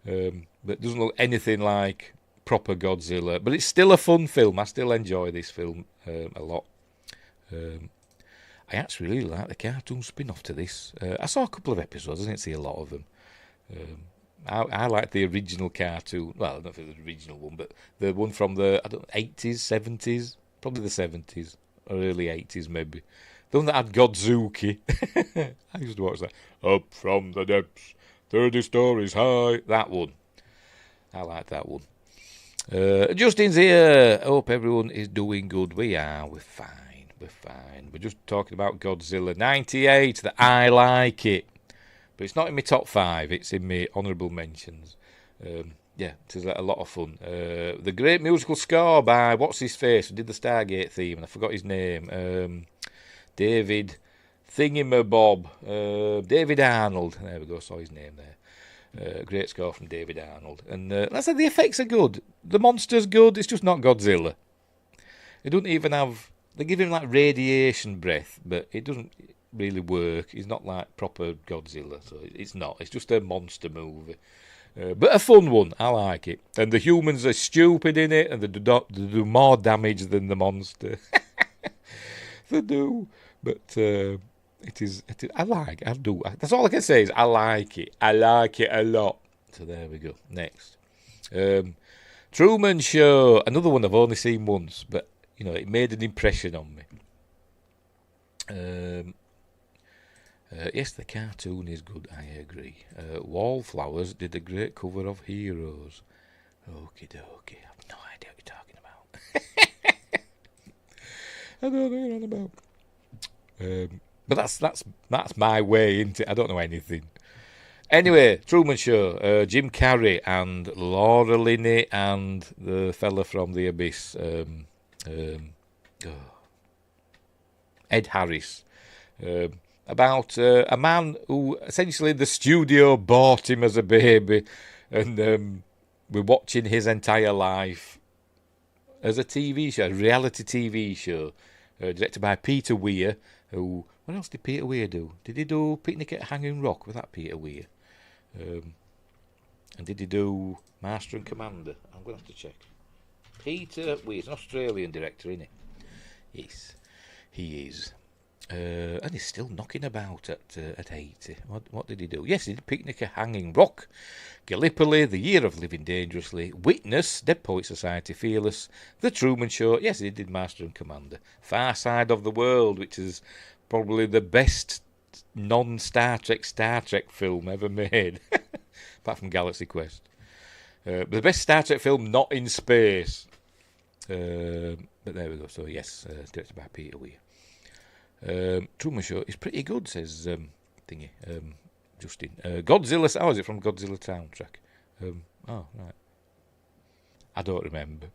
That doesn't look anything like proper Godzilla. But it's still a fun film. I still enjoy this film a lot. I actually really like the cartoon spin-off to this. I saw a couple of episodes. I didn't see a lot of them. I like the original cartoon. Well, I don't know if it's the original one, but the one from the 80s, 70s, probably the 70s or early 80s maybe. The one that had Godzuki. I used to watch that. Up from the depths, 30 stories high. That one. I like that one. Justin's here. I hope everyone is doing good. We're fine. We're just talking about Godzilla 98, that I like it. But it's not in my top 5, it's in my honourable mentions. It is a lot of fun. The great musical score by what's-his-face, who did the Stargate theme, and I forgot his name. David Thingamabob. David Arnold. There we go, saw his name there. Great score from David Arnold. And like I said, the effects are good. The monster's good, it's just not Godzilla. It doesn't even have... They give him radiation breath, but it doesn't really work. He's not like proper Godzilla, so it's not. It's just a monster movie. But a fun one. I like it. And the humans are stupid in it, and they do more damage than the monster. They do. But it is. I do. That's all I can say is I like it. I like it a lot. So there we go. Next. Truman Show. Another one I've only seen once, but... it made an impression on me. Yes, the cartoon is good, I agree. Wallflowers did a great cover of Heroes. Okie dokie, I have no idea what you're talking about. I don't know what you're on about. But that's my way into it. I don't know anything. Anyway, Truman Show, Jim Carrey and Laura Linney and the fella from The Abyss, Ed Harris, about a man who essentially the studio bought him as a baby, and we're watching his entire life as a TV show, a reality TV show, directed by Peter Weir, who... What else did Peter Weir do? Did he do Picnic at Hanging Rock with that Peter Weir? And did he do Master and Commander? I'm going to have to check. Peter Weir, he's an Australian director, isn't he? Yes, he is. And he's still knocking about at 80. What did he do? Yes, he did Picnic at Hanging Rock, Gallipoli, The Year of Living Dangerously, Witness, Dead Poet Society, Fearless, The Truman Show. Yes, he did Master and Commander. Far Side of the World, which is probably the best non-Star Trek film ever made, apart from Galaxy Quest. The best Star Trek film not in space. But there we go. So yes, directed by Peter Weir. Truman Show is pretty good, says Justin. Godzilla. Oh, is it from Godzilla soundtrack? Oh, right. I don't remember.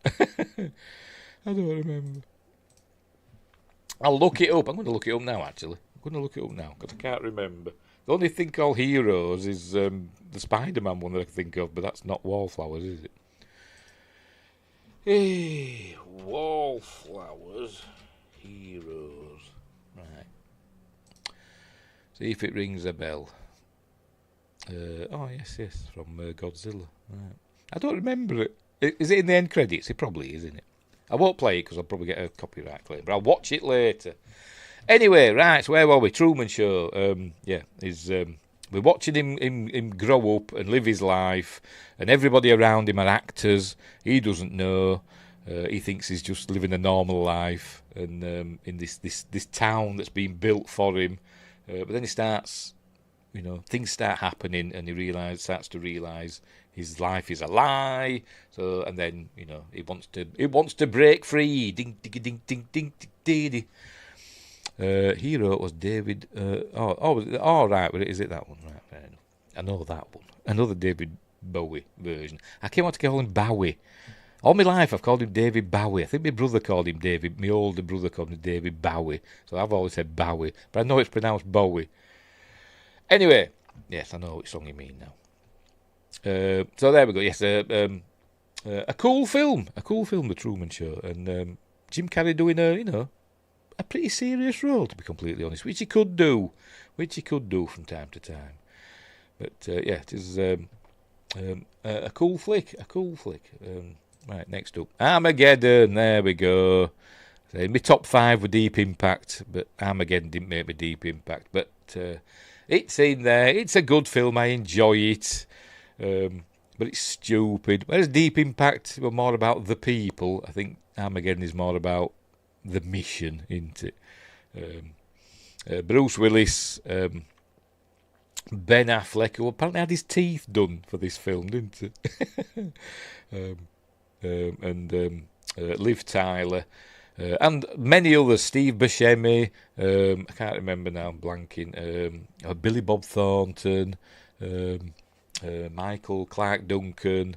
I'll look it up. I'm going to look it up now, actually. Because I can't remember. The only thing called Heroes is the Spider-Man one that I can think of, but that's not Wallflowers, is it? Hey, Wallflowers. Heroes. Right. See if it rings a bell. Oh, yes, from Godzilla. Right. I don't remember it. Is it in the end credits? It probably is, isn't it? I won't play it because I'll probably get a copyright claim, but I'll watch it later. Anyway, right, so where were we? Truman Show. We're watching him grow up and live his life, and everybody around him are actors. He doesn't know. He thinks he's just living a normal life, and in this town that's been built for him. But then he starts, things start happening, and he starts to realise his life is a lie. So, and then he wants to break free. Ding ding ding ding ding ding ding. Hero was David. Right. But is it that one? Right, fair enough. I know that one. Another David Bowie version. I came on to call him Bowie. All my life I've called him David Bowie. I think my brother called him David. My older brother called him David Bowie. So I've always said Bowie, but I know it's pronounced Bowie. Anyway, yes, I know which song you mean now. So there we go. Yes, a cool film, The Truman Show, and Jim Carrey doing a pretty serious role, to be completely honest, which he could do from time to time. But yeah, it is a cool flick. Right, next up, Armageddon. There we go. So my top 5 were Deep Impact, but Armageddon didn't make me Deep Impact. But it's in there. It's a good film. I enjoy it. But it's stupid. Whereas Deep Impact were more about the people, I think Armageddon is more about the mission, isn't it? Bruce Willis, Ben Affleck, who apparently had his teeth done for this film, didn't it? And Liv Tyler, and many others. Steve Buscemi, I can't remember now, I'm blanking. Billy Bob Thornton, Michael Clark Duncan.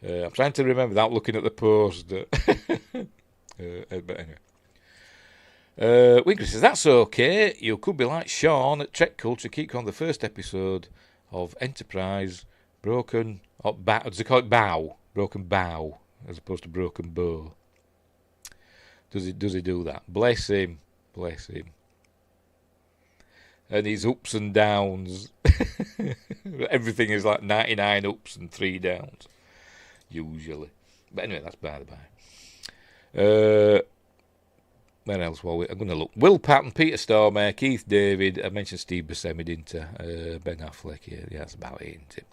I'm trying to remember without looking at the poster. But anyway. Winkler says, that's okay. You could be like Sean at Trek Culture. Keep on the first episode of Enterprise. Broken, does he call it bow? Broken bow, as opposed to broken bow. Does he do that? Bless him. And his ups and downs. Everything is like 99 ups and 3 downs, usually. But anyway, that's by the by. Where else were we? I'm going to look. Will Patton, Peter Stormare, Keith David. I mentioned Steve Buscemi, didn't I? Ben Affleck. Yeah, that's about it, isn't it?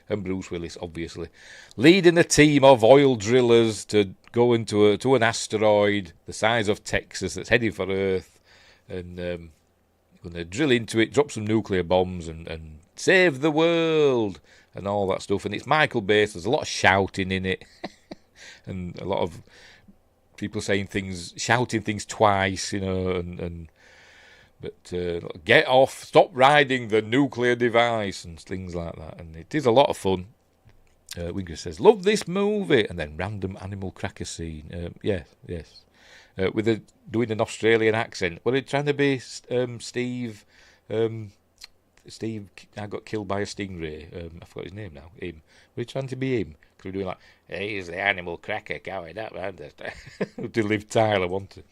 And Bruce Willis, obviously, leading a team of oil drillers to go into to an asteroid the size of Texas that's heading for Earth, and going to drill into it, drop some nuclear bombs, and save the world and all that stuff. And it's Michael Bay. There's a lot of shouting in it, and a lot of people saying things, shouting things twice, and But get off, stop riding the nuclear device and things like that. And it is a lot of fun. Winger says, love this movie. And then random animal cracker scene. Yes. With doing an Australian accent. Were they trying to be Steve? Steve, I got killed by a stingray. I forgot his name now. Him. Were they trying to be him? Because we're doing like, he's the animal cracker going up. To Liv Tyler, wasn't it?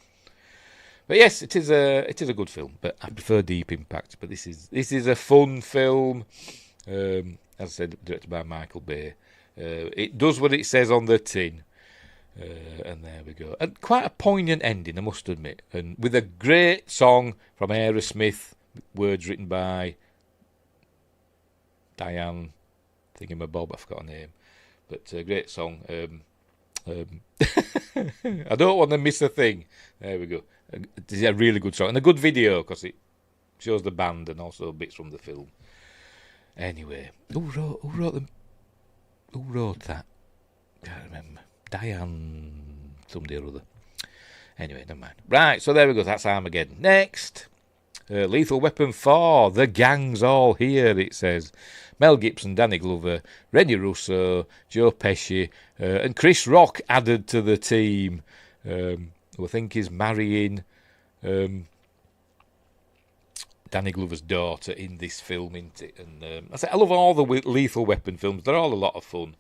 But yes, it is a good film. But I prefer Deep Impact. But this is a fun film. As I said, directed by Michael Bay. It does what it says on the tin. And there we go. And quite a poignant ending, I must admit. And with a great song from Aerosmith, words written by Diane Thingamabob, I forgot her name. But a great song. I don't want to miss a thing. There we go. It's a really good song. And a good video, because it shows the band and also bits from the film. Anyway, who wrote that? Can't remember. Diane somebody or other. Anyway, never mind. Right, so there we go. That's Armageddon. Next, Lethal Weapon 4. The gang's all here, it says. Mel Gibson, Danny Glover, Rennie Russo, Joe Pesci, and Chris Rock added to the team. Who I think is marrying Danny Glover's daughter in this film, isn't it? And I love all the Lethal Weapon films. They're all a lot of fun.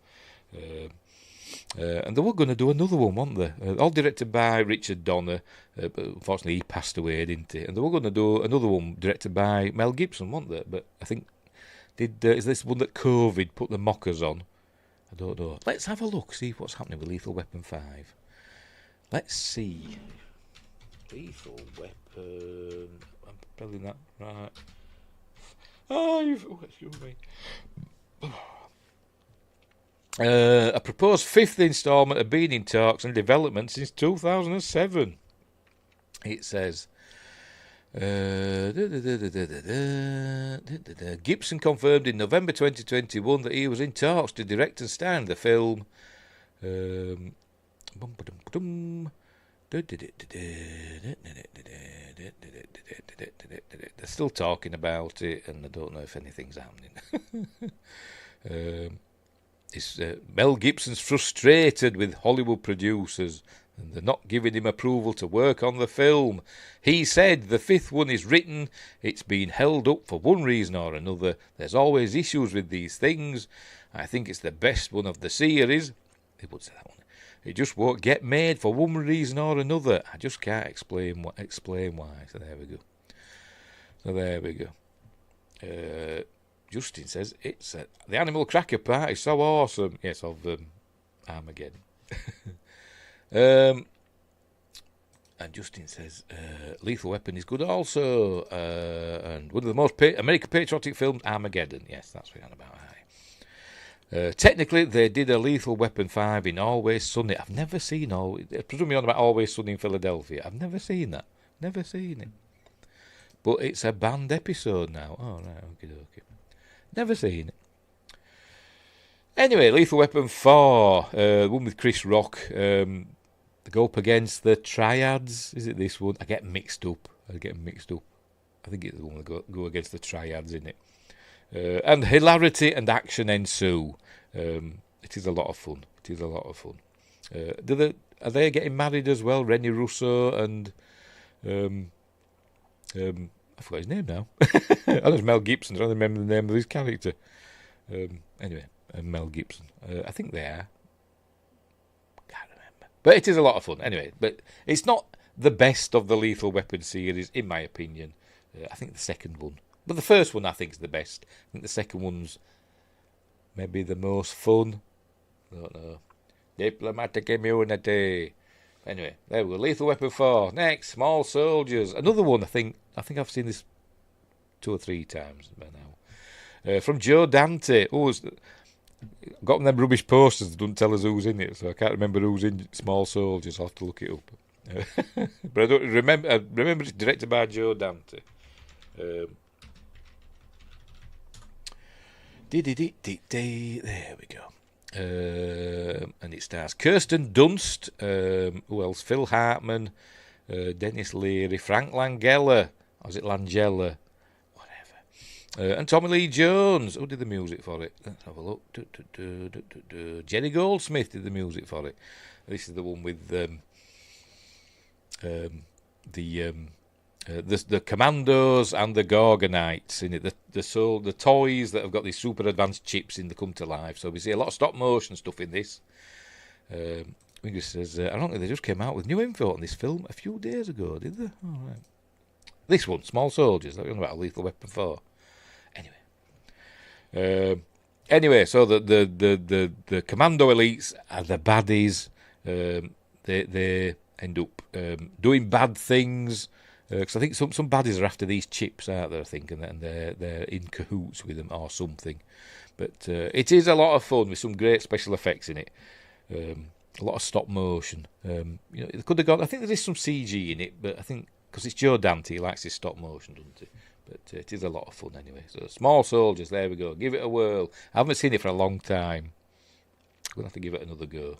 And they were going to do another one, weren't they? All directed by Richard Donner, but unfortunately he passed away, didn't he? And they were going to do another one directed by Mel Gibson, weren't they? But I think, is this one that COVID put the mockers on? I don't know. Let's have a look, see what's happening with Lethal Weapon 5. Let's see. Lethal Weapon. I'm spelling that right. Excuse me. A proposed fifth instalment have been in talks and development since 2007. It says, Gibson confirmed in November 2021 that he was in talks to direct and star in the film. They're still talking about it, and I don't know if anything's happening. Mel Gibson's frustrated with Hollywood producers, and they're not giving him approval to work on the film. He said the fifth one is written, it's been held up for one reason or another. There's always issues with these things. I think it's the best one of the series. He would say that one. It just won't get made for one reason or another. I just can't explain why. So there we go. Justin says, it's the Animal Cracker Party, so awesome. Yes, of Armageddon. And Justin says, Lethal Weapon is good also. And one of the most American patriotic films, Armageddon. Yes, that's what I'm about. Technically, they did a Lethal Weapon 5 in Always Sunny. I've never seen presumably on about Always Sunny in Philadelphia. I've never seen that. Never seen it. But it's a banned episode now. Oh, right, okay. Never seen it. Anyway, Lethal Weapon 4, one with Chris Rock. They go up against the Triads. Is it this one? I get mixed up. I think it's the one that go against the Triads, isn't it? And hilarity and action ensue. It is a lot of fun. Are they getting married as well? Rennie Russo and I forgot his name now. I know it's Mel Gibson. I don't remember the name of his character. Anyway, Mel Gibson. I think they are. Can't remember. But it is a lot of fun. Anyway, but it's not the best of the Lethal Weapon series, in my opinion. I think the second one. But the first one, I think, is the best. I think the second one's maybe the most fun. I don't know. Diplomatic immunity. Anyway, there we go. Lethal Weapon 4. Next, Small Soldiers. Another one, I think I've seen this 2 or 3 times by now. From Joe Dante. Got them rubbish posters that don't tell us who's in it, so I can't remember who's in Small Soldiers. I'll have to look it up. But I don't remember. I remember it's directed by Joe Dante. There we go. And it stars Kirsten Dunst, who else? Phil Hartman, Dennis Leary, Frank Langella, Or is it Langella? Whatever. And Tommy Lee Jones. Who did the music for it? Let's have a look. Jerry Goldsmith did the music for it. This is the one with the Commandos and the Gorgonites in it. The toys that have got these super advanced chips in, they come to life. So we see a lot of stop motion stuff in this. Wingus says, I don't think they just came out with new info on this film a few days ago, did they? Oh, right. This one, Small Soldiers, that was about a Lethal Weapon 4. Anyway, so the commando elites are the baddies. They end up doing bad things. Because I think some baddies are after these chips, aren't they? I think, and they're in cahoots with them or something. But it is a lot of fun with some great special effects in it. A lot of stop motion. They could have got. I think there is some CG in it, but I think because it's Joe Dante, he likes his stop motion, doesn't he? But it is a lot of fun anyway. So Small Soldiers, there we go. Give it a whirl. I haven't seen it for a long time. I'm gonna have to give it another go.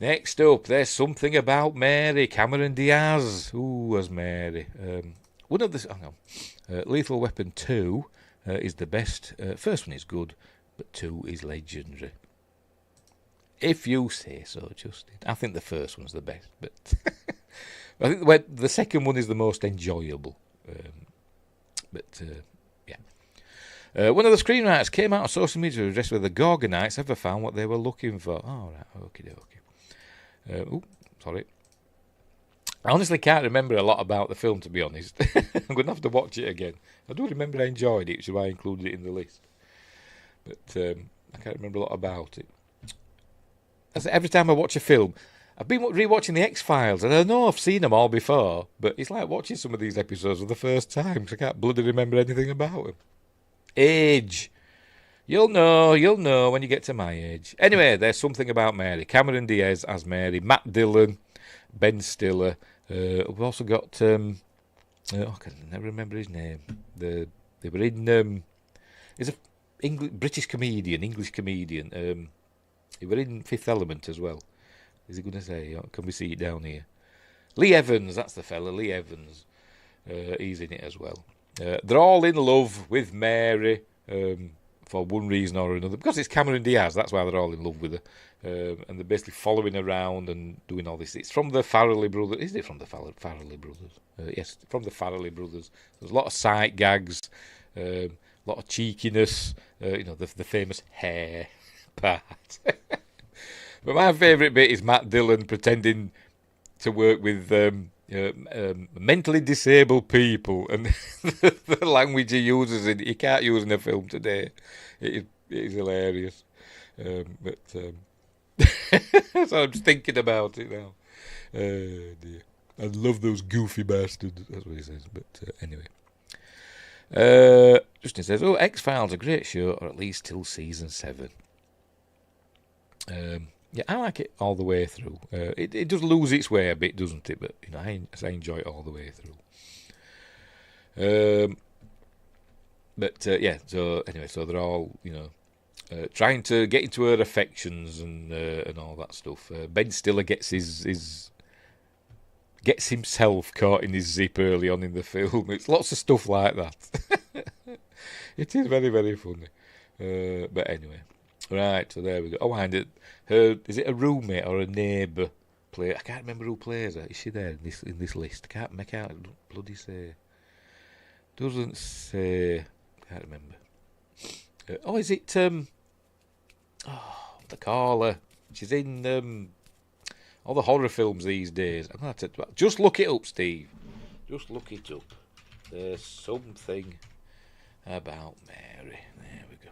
Next up, There's Something About Mary. Cameron Diaz. Ooh, as Mary. One of the. Hang on. Lethal Weapon 2 is the best. First one is good, but 2 is legendary. If you say so, Justin. I think the first one's the best, but I think the second one is the most enjoyable. Yeah. One of the screenwriters came out on social media to address whether the Gorgonites ever found what they were looking for. Oh, right. Okay. Sorry. I honestly can't remember a lot about the film, to be honest. I'm going to have to watch it again. I do remember I enjoyed it, which is why I included it in the list. But I can't remember a lot about it. Every time I watch a film, I've been rewatching The X-Files, and I know I've seen them all before, but it's like watching some of these episodes for the first time, because I can't bloody remember anything about them. Age. You'll know when you get to my age. Anyway, There's Something About Mary. Cameron Diaz as Mary. Matt Dillon. Ben Stiller. We've also got... I can never remember his name. They were in... he's a British comedian, English comedian. They were in Fifth Element as well. Is he going to say? Can we see it down here? Lee Evans, that's the fella. Lee Evans. He's in it as well. They're all in love with Mary for one reason or another. Because it's Cameron Diaz, that's why they're all in love with her. And they're basically following around and doing all this. It's from the Farrelly brothers. Is it from the Farrelly brothers? Yes, from the Farrelly brothers. There's a lot of sight gags, a lot of cheekiness, the famous hair part. But my favourite bit is Matt Dillon pretending to work with mentally disabled people, and the language he uses you can't use in a film today. It is hilarious. So I'm just thinking about it now. Dear. I love those goofy bastards. That's what he says. But anyway. Justin says, X-Files a great show, or at least till season 7. Yeah, I like it all the way through. It does lose its way a bit, doesn't it? But I enjoy it all the way through. So anyway, so they're all trying to get into her affections and all that stuff. Ben Stiller gets himself caught in his zip early on in the film. It's lots of stuff like that. It is very, very funny. But anyway. Right, so there we go. Oh, and is it a roommate or a neighbour? I can't remember who plays her. Is she there in this list? I can't make out. Bloody say. Doesn't say. Can't remember. Is it? The caller. She's in all the horror films these days. I'm gonna have to just look it up, Steve. Just look it up. There's something about Mary. There we go.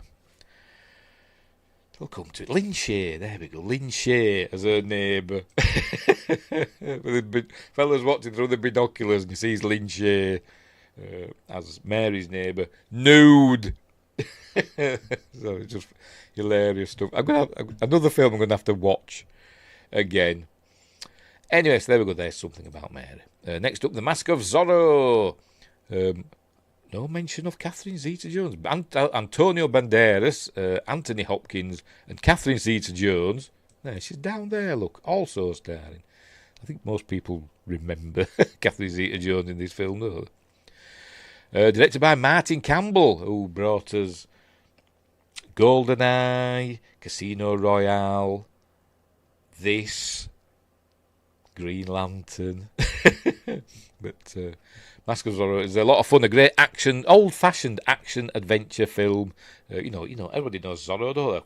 We'll come to it. Lynn Shay, there we go. Lynn Shay as her neighbour. Fellas watching through the binoculars and he sees Lynn Shay as Mary's neighbour. Nude! So it's just hilarious stuff. Another film I'm going to have to watch again. Anyway, so there we go. There's Something About Mary. Next up, The Mask of Zorro. No mention of Catherine Zeta-Jones. Antonio Banderas, Anthony Hopkins, and Catherine Zeta-Jones. There, she's down there, look, also starring. I think most people remember Catherine Zeta-Jones in this film, though. Directed by Martin Campbell, who brought us GoldenEye, Casino Royale, this, Green Lantern. But Mask of Zorro is a lot of fun, a great action, old-fashioned action adventure film. You know, everybody knows Zorro, don't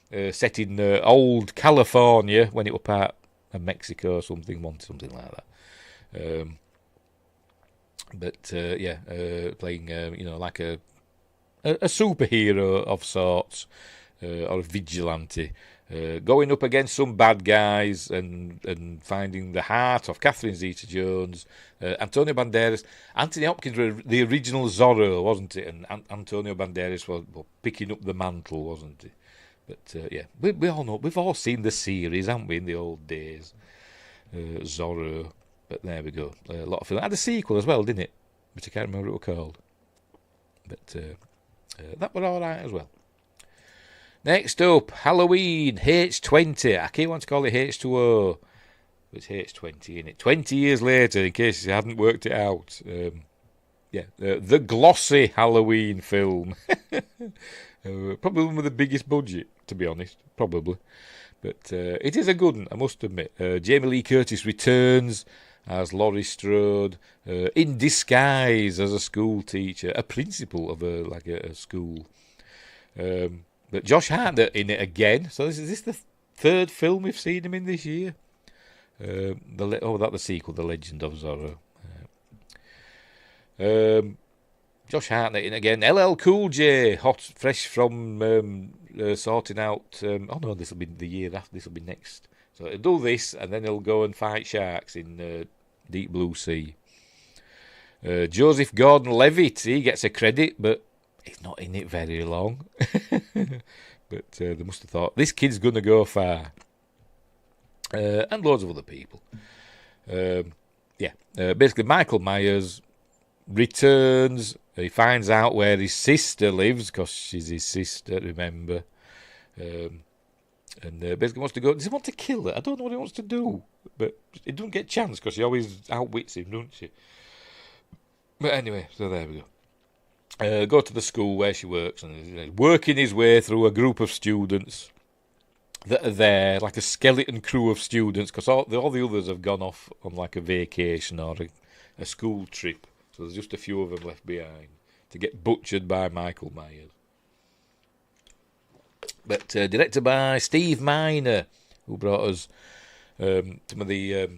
they? Set in old California when it was part of Mexico or something like that. Playing like a superhero of sorts, or a vigilante, going up against some bad guys and finding the heart of Catherine Zeta-Jones, Antonio Banderas. Anthony Hopkins were the original Zorro, wasn't it? And Antonio Banderas was picking up the mantle, wasn't he? But we all know, we've all seen the series, haven't we, in the old days, Zorro. But there we go, a lot of fun. It had a sequel as well, didn't it? But I can't remember what it was called. But that was all right as well. Next up, Halloween H20. I keep wanting to call it H2O, but it's H20, isn't it? 20 years later, in case you hadn't worked it out. The glossy Halloween film. Probably one with the biggest budget, to be honest. Probably. But it is a good one, I must admit. Jamie Lee Curtis returns as Laurie Strode, in disguise as a school teacher, a principal of a school. But Josh Hartnett in it again. So is this the third film we've seen him in this year? The sequel, The Legend of Zorro. Josh Hartnett in again. LL Cool J, fresh from sorting out. This will be the year after. This will be next. So he'll do this, and then he'll go and fight sharks in Deep Blue Sea. Joseph Gordon-Levitt, he gets a credit, but he's not in it very long. But they must have thought, this kid's going to go far. And loads of other people. Basically, Michael Myers returns. He finds out where his sister lives, because she's his sister, remember. And basically wants to go. Does he want to kill her? I don't know what he wants to do. But he doesn't get a chance, because she always outwits him, doesn't she? But anyway, so there we go. Go to the school where she works, and he's working his way through a group of students that are there, like a skeleton crew of students, because all the others have gone off on like a vacation or a school trip. So there's just a few of them left behind to get butchered by Michael Myers. But directed by Steve Miner, who brought us some of the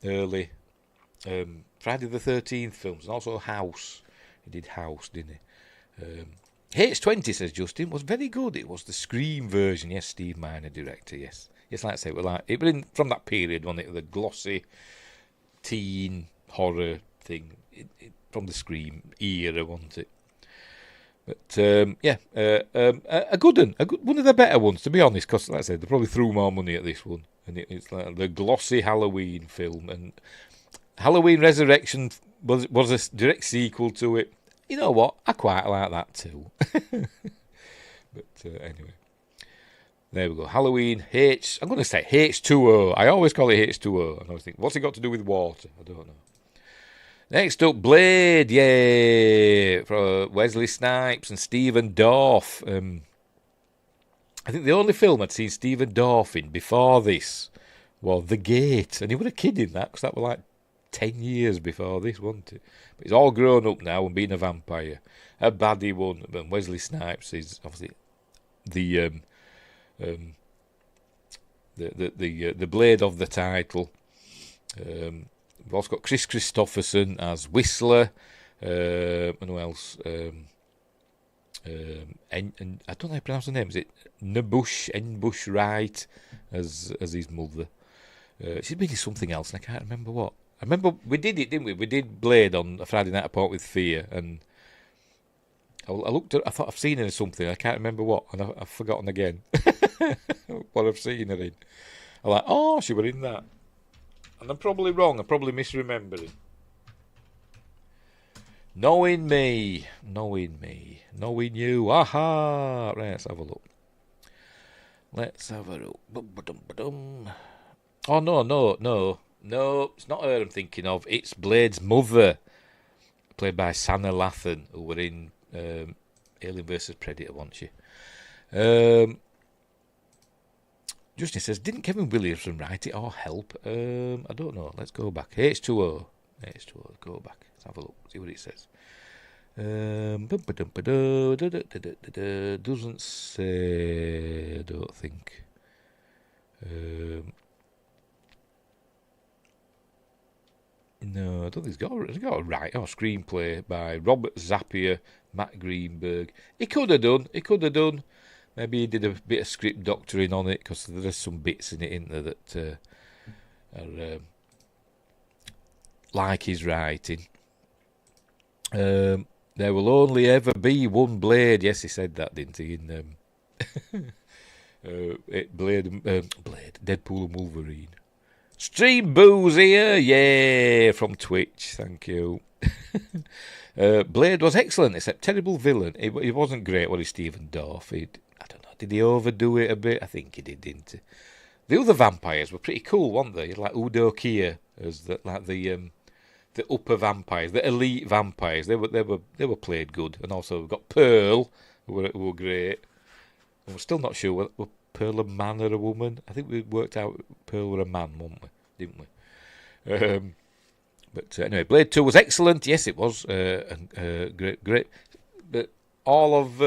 early Friday the 13th films, and also House. He did House, didn't he? H20, says Justin, was very good. It was the Scream version. Yes, Steve Miner, director, yes. Yes, like I say, it was from that period, wasn't it? The glossy teen horror thing. From the Scream era, wasn't it? But, a good one. One of the better ones, to be honest, because, like I said, they probably threw more money at this one. And it's like the glossy Halloween film. And Halloween Resurrection was a direct sequel to it. You know what? I quite like that too. But anyway. There we go. Halloween I'm going to say H2O. I always call it H2O. And I always think, what's it got to do with water? I don't know. Next up, Blade, yay! For Wesley Snipes and Stephen Dorff. I think the only film I'd seen Stephen Dorff in before this was The Gate. And he was a kid in that, because that was like 10 years before this, wasn't it? But he's all grown up now and being a vampire. A baddie one. And Wesley Snipes is obviously the Blade of the title. We've also got Chris Christopherson as Whistler. And who else? And I don't know how to pronounce the name. Is it N'Bush Wright as his mother? She's been in something else, and I can't remember what. I remember we did it, didn't we? We did Blade on a Friday Night Apart with Fear, and I looked at. I thought I've seen her in something. I can't remember what, and I've forgotten again what I've seen her in. I'm like, oh, she was in that. And I'm probably wrong. I'm probably misremembering. Knowing me. Knowing you. Aha! Right, let's have a look. Oh, no. No, it's not her I'm thinking of. It's Blade's mother. played by Sanna Lathan, who were in Alien vs Predator, wasn't she? Justin says, didn't Kevin Williamson write it or help? I don't know. Let's go back. H2O. Go back. Let's have a look. See what it says. Doesn't say. I don't think. No, I don't think he's got a right. Oh, screenplay by Robert Zapier, Matt Greenberg. He could have done. Maybe he did a bit of script doctoring on it, because there's some bits in it, isn't there, that are like his writing. There will only ever be one Blade. Yes, he said that, didn't he? In Blade, Deadpool and Wolverine. Stream Booze here, yeah, from Twitch. Thank you. Blade was excellent, except terrible villain. He wasn't great, was he, Stephen Dorff? I don't know. Did he overdo it a bit? I think he did, didn't he? The other vampires were pretty cool, weren't they? Like Udo Kier as the upper vampires, the elite vampires. They were played good, and also we've got Pearl, who were great. And we're still not sure were Pearl a man or a woman. I think we worked out Pearl were a man, didn't we? But anyway, Blade 2 was excellent. Yes, it was. Great. But all of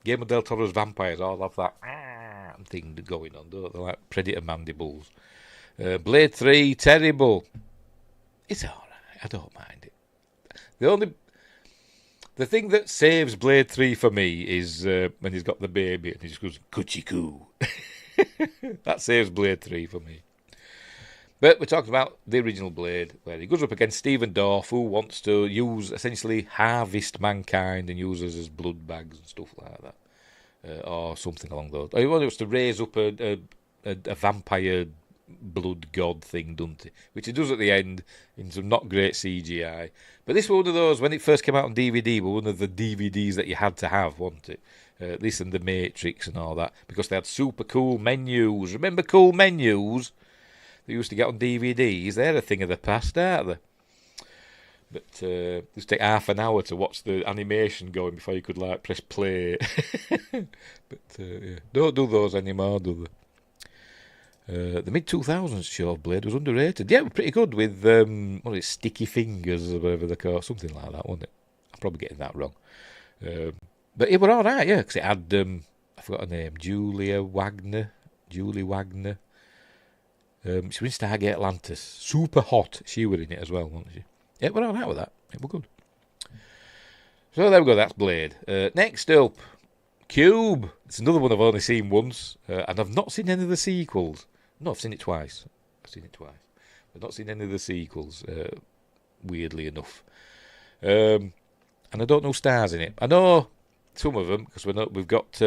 Guillermo del Toro's vampires all have that thing going on, don't they? Like predator mandibles. Blade 3, terrible. It's all right. I don't mind it. The thing that saves Blade 3 for me is when he's got the baby and he just goes, Kuchiku. That saves Blade 3 for me. But we're talking about the original Blade, where he goes up against Stephen Dorff, who wants to essentially harvest mankind and use us as blood bags and stuff like that. Or something along those. He wants to raise up a vampire blood god thing, doesn't he? Which he does at the end in some not great CGI. But this was one of those, when it first came out on DVD, were one of the DVDs that you had to have, wasn't it? This and The Matrix and all that, because they had super cool menus. Remember cool menus? They used to get on DVDs. They're a thing of the past, aren't they? But it used to take half an hour to watch the animation going before you could press play. But yeah, don't do those anymore, do they? The mid-2000s show of Blade was underrated. Yeah, it was pretty good with Sticky Fingers or whatever they call it, something like that, wasn't it? I'm probably getting that wrong. But it were all right, yeah, because it had I forgot her name, Julie Wagner. She was in Stargate Atlantis. Super hot. She were in it as well, wasn't she? Yeah, we're all right with that. It were good. So there we go. That's Blade. Next up, Cube. It's another one I've only seen once, and I've not seen any of the sequels. No, I've seen it twice. I've not seen any of the sequels. Weirdly enough, and I don't know stars in it. I know some of them because we've got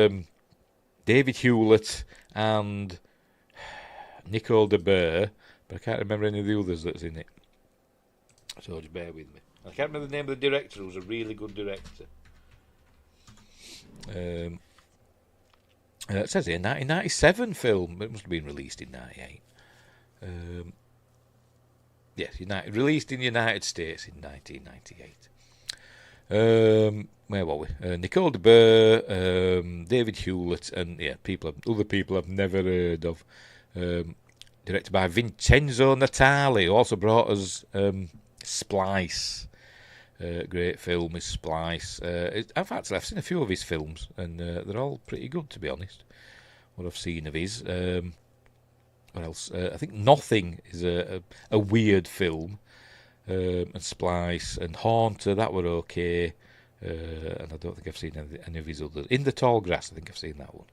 David Hewlett and Nicole de Boer, but I can't remember any of the others that's in it. So just bear with me. I can't remember the name of the director, who's a really good director. It says here, 1997 film. It must have been released in 98. Yes, released in the United States in 1998. Where were we? Nicole de Boer, David Hewlett, and other people I've never heard of. Directed by Vincenzo Natali, who also brought us Splice. Great film is Splice. I've seen a few of his films, and they're all pretty good, to be honest. What I've seen of his. What else? I think Nothing is a weird film. And Splice and Haunter, that were okay. And I don't think I've seen any of his others. In the Tall Grass, I think I've seen that one.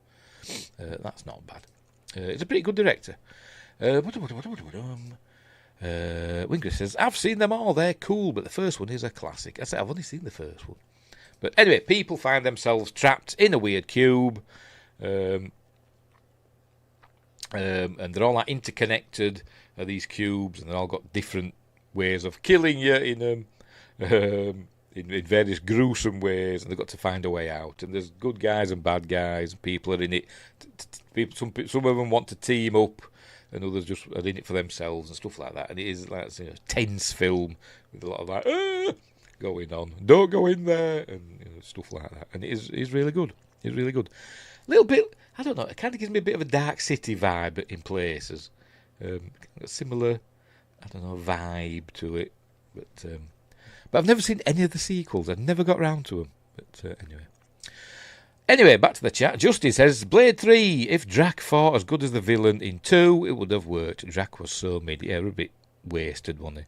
That's not bad. He's a pretty good director. Wingrid says, I've seen them all, they're cool, but the first one is a classic. I said, I've only seen the first one. But anyway, people find themselves trapped in a weird cube. And they're all interconnected, these cubes, and they've all got different ways of killing you in various gruesome ways, and they've got to find a way out. And there's good guys and bad guys, and people are in it. Some of them want to team up, and others just are in it for themselves and stuff like that. And it is like a tense film with a lot of going on. Don't go in there, and stuff like that. And it is really good. It's really good. A little bit, I don't know, it kind of gives me a bit of a Dark City vibe in places. A similar, I don't know, vibe to it. But I've never seen any of the sequels. I've never got round to them. But anyway. Anyway, back to the chat. Justin says, Blade 3, if Drac fought as good as the villain in 2, it would have worked. Drac was so mid. Yeah, a bit wasted, wasn't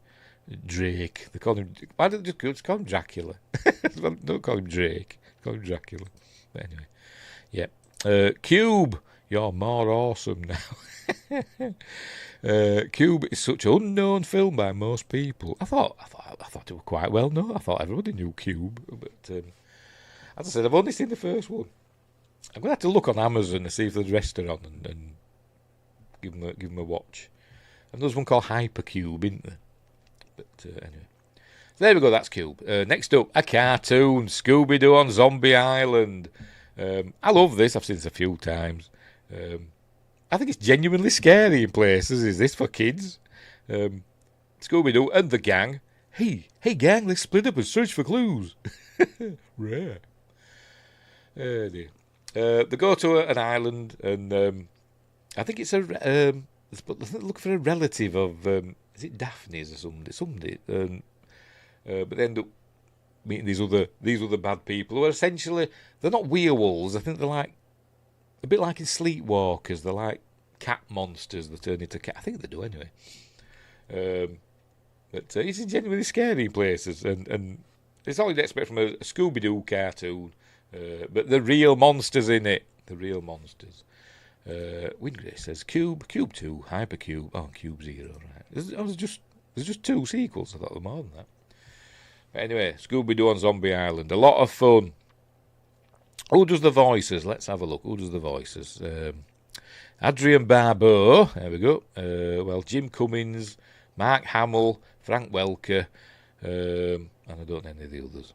he? Drake. They call him... Why don't they just call him Dracula? Don't call him Drake. Call him Dracula. But anyway. Yeah. Cube. You're more awesome now. Cube is such an unknown film by most people. I thought it was quite well known. I thought everybody knew Cube. But... as I said, I've only seen the first one. I'm going to have to look on Amazon to see if there's a restaurant and give them a watch. And there's one called Hypercube, isn't there? But anyway. So there we go, that's Cube. Next up, a cartoon, Scooby-Doo on Zombie Island. I love this, I've seen this a few times. I think it's genuinely scary in places. Is this for kids? Scooby-Doo and the gang. Hey gang, let's split up and search for clues. Rare. They go to an island, and I think it's look for a relative of is it Daphne's or somebody. But they end up meeting these other bad people who are essentially, they're not werewolves. I think they're like a bit like in Sleepwalkers. They're like cat monsters that turn into cat. I think they do anyway. But it's genuinely scary places, and it's all you'd expect from a Scooby-Doo cartoon. But the real monsters in it. The real monsters. Wingray says, Cube 2, Hypercube. Oh, Cube 0, right. There's just 2 sequels. I thought there were more than that. But anyway, Scooby-Doo on Zombie Island. A lot of fun. Who does the voices? Let's have a look. Who does the voices? Adrian Barbeau. There we go. Jim Cummins, Mark Hamill, Frank Welker, and I don't know any of the others.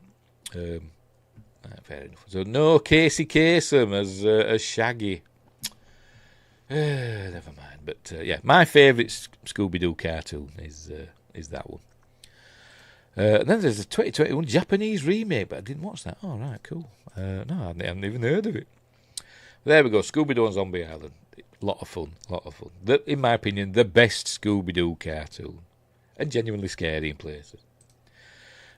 Fair enough. So no Casey Kasem as Shaggy. Never mind. But yeah, my favourite Scooby-Doo cartoon is that one. And then there's a 2021 Japanese remake, but I didn't watch that. Oh, right, cool. No, I haven't even heard of it. There we go, Scooby-Doo on Zombie Island. A lot of fun. In my opinion, the best Scooby-Doo cartoon. And genuinely scary in places.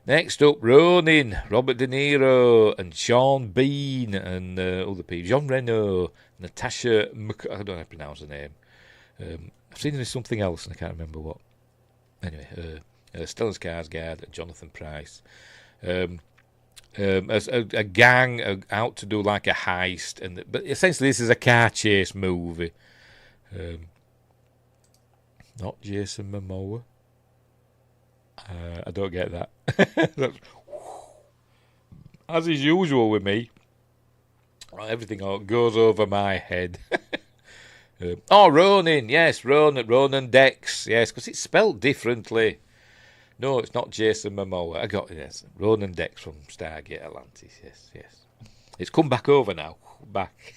Next up, Ronin, Robert De Niro, and Sean Bean, and other people. Jean Reno, Natasha I don't know how to pronounce her name. I've seen her in something else, and I can't remember what. Anyway, Stellan Skarsgård and Jonathan Pryce. As a gang out to do like a heist, but essentially this is a car chase movie. Not Jason Momoa. I don't get that. As is usual with me, everything goes over my head. Ronin, yes, Ronan Dex, yes, because it's spelled differently. No, it's not Jason Momoa. I got it, yes. Ronan Dex from Stargate Atlantis, yes. It's come back over now. Back.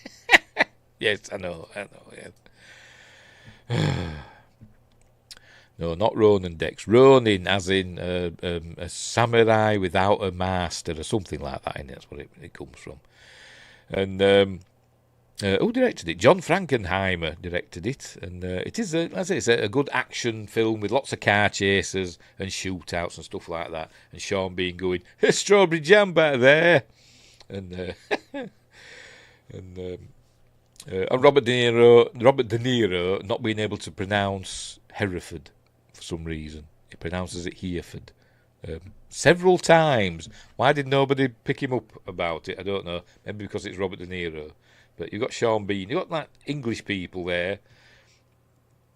Yes, I know, yes. No, not Ronan Dex. Ronin, as in a samurai without a master, or something like that, and that's what it comes from. And who directed it? John Frankenheimer directed it, and it is, it's a good action film with lots of car chases and shootouts and stuff like that. And Sean Bean going, "Strawberry jam back there," and Robert De Niro not being able to pronounce Hereford for some reason. He pronounces it Hereford several times. Why did nobody pick him up about it? I don't know. Maybe because it's Robert De Niro. But you've got Sean Bean. You've got like English people there.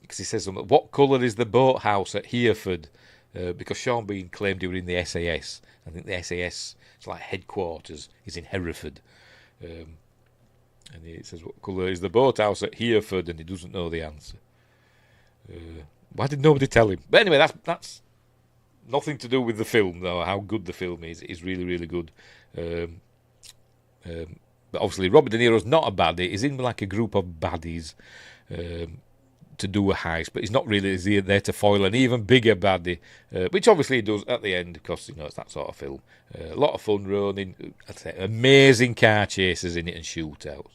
Because he says something. What colour is the boathouse at Hereford? Because Sean Bean claimed he was in the SAS. I think the SAS, it's like headquarters, is in Hereford. And he says, what colour is the boathouse at Hereford? And he doesn't know the answer. Why did nobody tell him? But anyway, that's nothing to do with the film, though. How good the film is. It's really, really good. But obviously, Robert De Niro's not a baddie. He's in like a group of baddies to do a heist, but he's not really there to foil an even bigger baddie, which obviously he does at the end, because it's that sort of film. A lot of fun running, I'd say, amazing car chases in it and shootouts,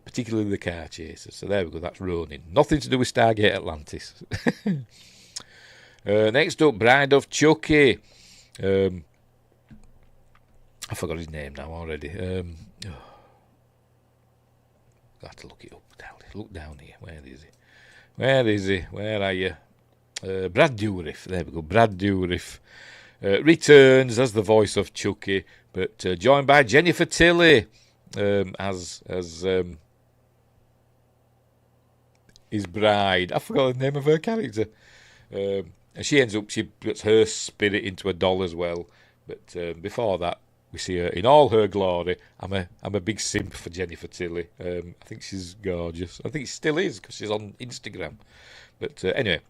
particularly the car chases. So there we go, that's Ronin. Nothing to do with Stargate Atlantis. Next up, Bride of Chucky. I forgot his name now already. I'll have to look it up. Look down here. Where is he? Where are you? Brad Dourif. There we go. Brad Dourif returns as the voice of Chucky, but joined by Jennifer Tilly as his bride. I forgot the name of her character. And she puts her spirit into a doll as well. But before that, we see her in all her glory. I'm a big simp for Jennifer Tilly. I think she's gorgeous. I think she still is, because she's on Instagram. But anyway.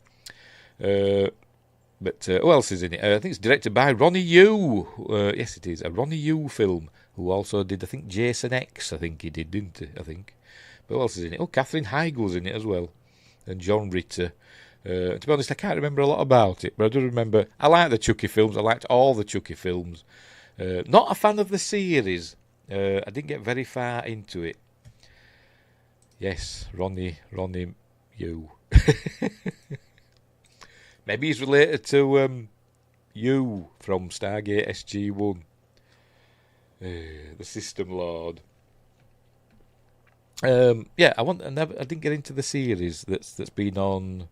Who else is in it? I think it's directed by Ronnie Yu. Yes, it is. A Ronnie Yu film, who also did, I think, Jason X. I think he did, didn't he? I think. But who else is in it? Oh, Katherine Heigl's in it as well. And John Ritter. To be honest, I can't remember a lot about it, but I do remember I like the Chucky films. I liked all the Chucky films. Not a fan of the series. I didn't get very far into it. Yes, Ronnie Yu. Maybe he's related to Yu from Stargate SG-1. The System Lord. Yeah, I didn't get into the series that's been on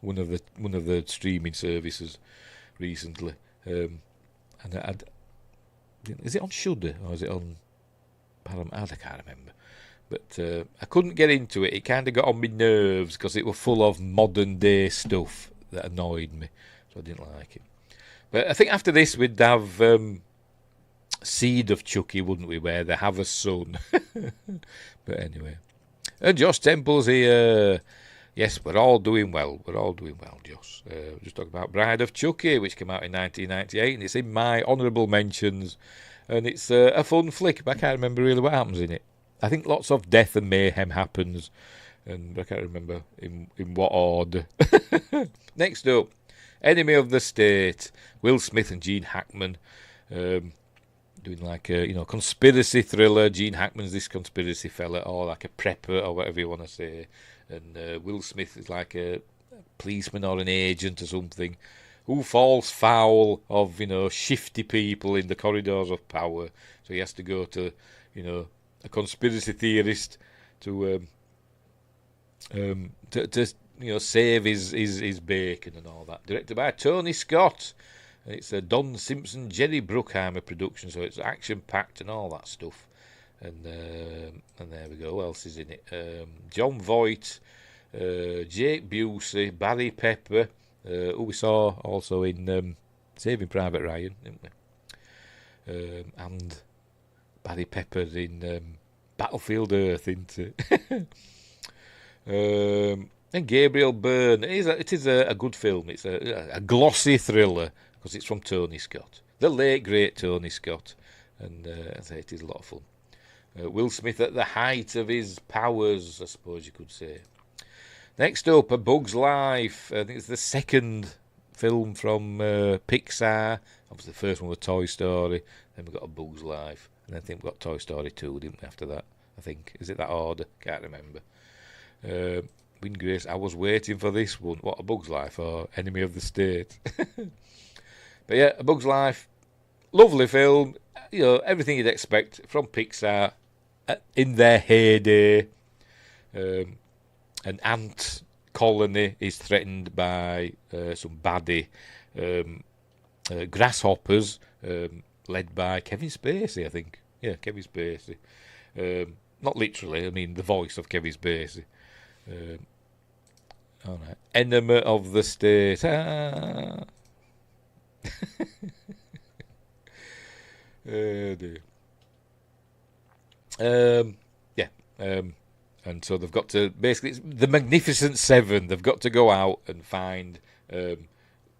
one of the streaming services recently. And is it on Shudder or is it on Paramount? I can't remember. But I couldn't get into it. It kind of got on my nerves because it was full of modern day stuff that annoyed me, so I didn't like it. But I think after this we'd have Seed of Chucky, wouldn't we, where they have a son. But anyway, and Josh Temple's here. Yes, we're all doing well. Josh. We're just talking about Bride of Chucky, which came out in 1998, and it's in my honourable mentions. And it's a fun flick, but I can't remember really what happens in it. I think lots of death and mayhem happens, and I can't remember in what order. Next up, Enemy of the State. Will Smith and Gene Hackman doing like a conspiracy thriller. Gene Hackman's this conspiracy fella, or like a prepper, or whatever you want to say. And Will Smith is like a policeman or an agent or something who falls foul of shifty people in the corridors of power. So he has to go to a conspiracy theorist to save his bacon and all that. Directed by Tony Scott. And it's a Don Simpson, Jerry Bruckheimer production, so it's action packed and all that stuff. And there we go. Who else is in it? John Voight, Jake Busey, Barry Pepper, who we saw also in Saving Private Ryan, didn't we? And Barry Pepper in Battlefield Earth, isn't it? And Gabriel Byrne. It is a good film. It's a glossy thriller because it's from Tony Scott, the late great Tony Scott, and I say it is a lot of fun. Will Smith at the height of his powers, I suppose you could say. Next up, A Bug's Life. I think it's the second film from Pixar. Obviously, the first one was Toy Story. Then we got A Bug's Life. And then I think we got Toy Story 2, didn't we, after that? I think. Is it that order? Can't remember. Win Grace, I was waiting for this one. What, A Bug's Life or Enemy of the State? But yeah, A Bug's Life. Lovely film. Everything you'd expect from Pixar in their heyday. An ant colony is threatened by some baddie grasshoppers, led by Kevin Spacey, I think. Yeah, Kevin Spacey. Not literally, I mean the voice of Kevin Spacey. All right. Enemy of the State. Oh dear. And so they've got to basically, it's the Magnificent Seven. They've got to go out and find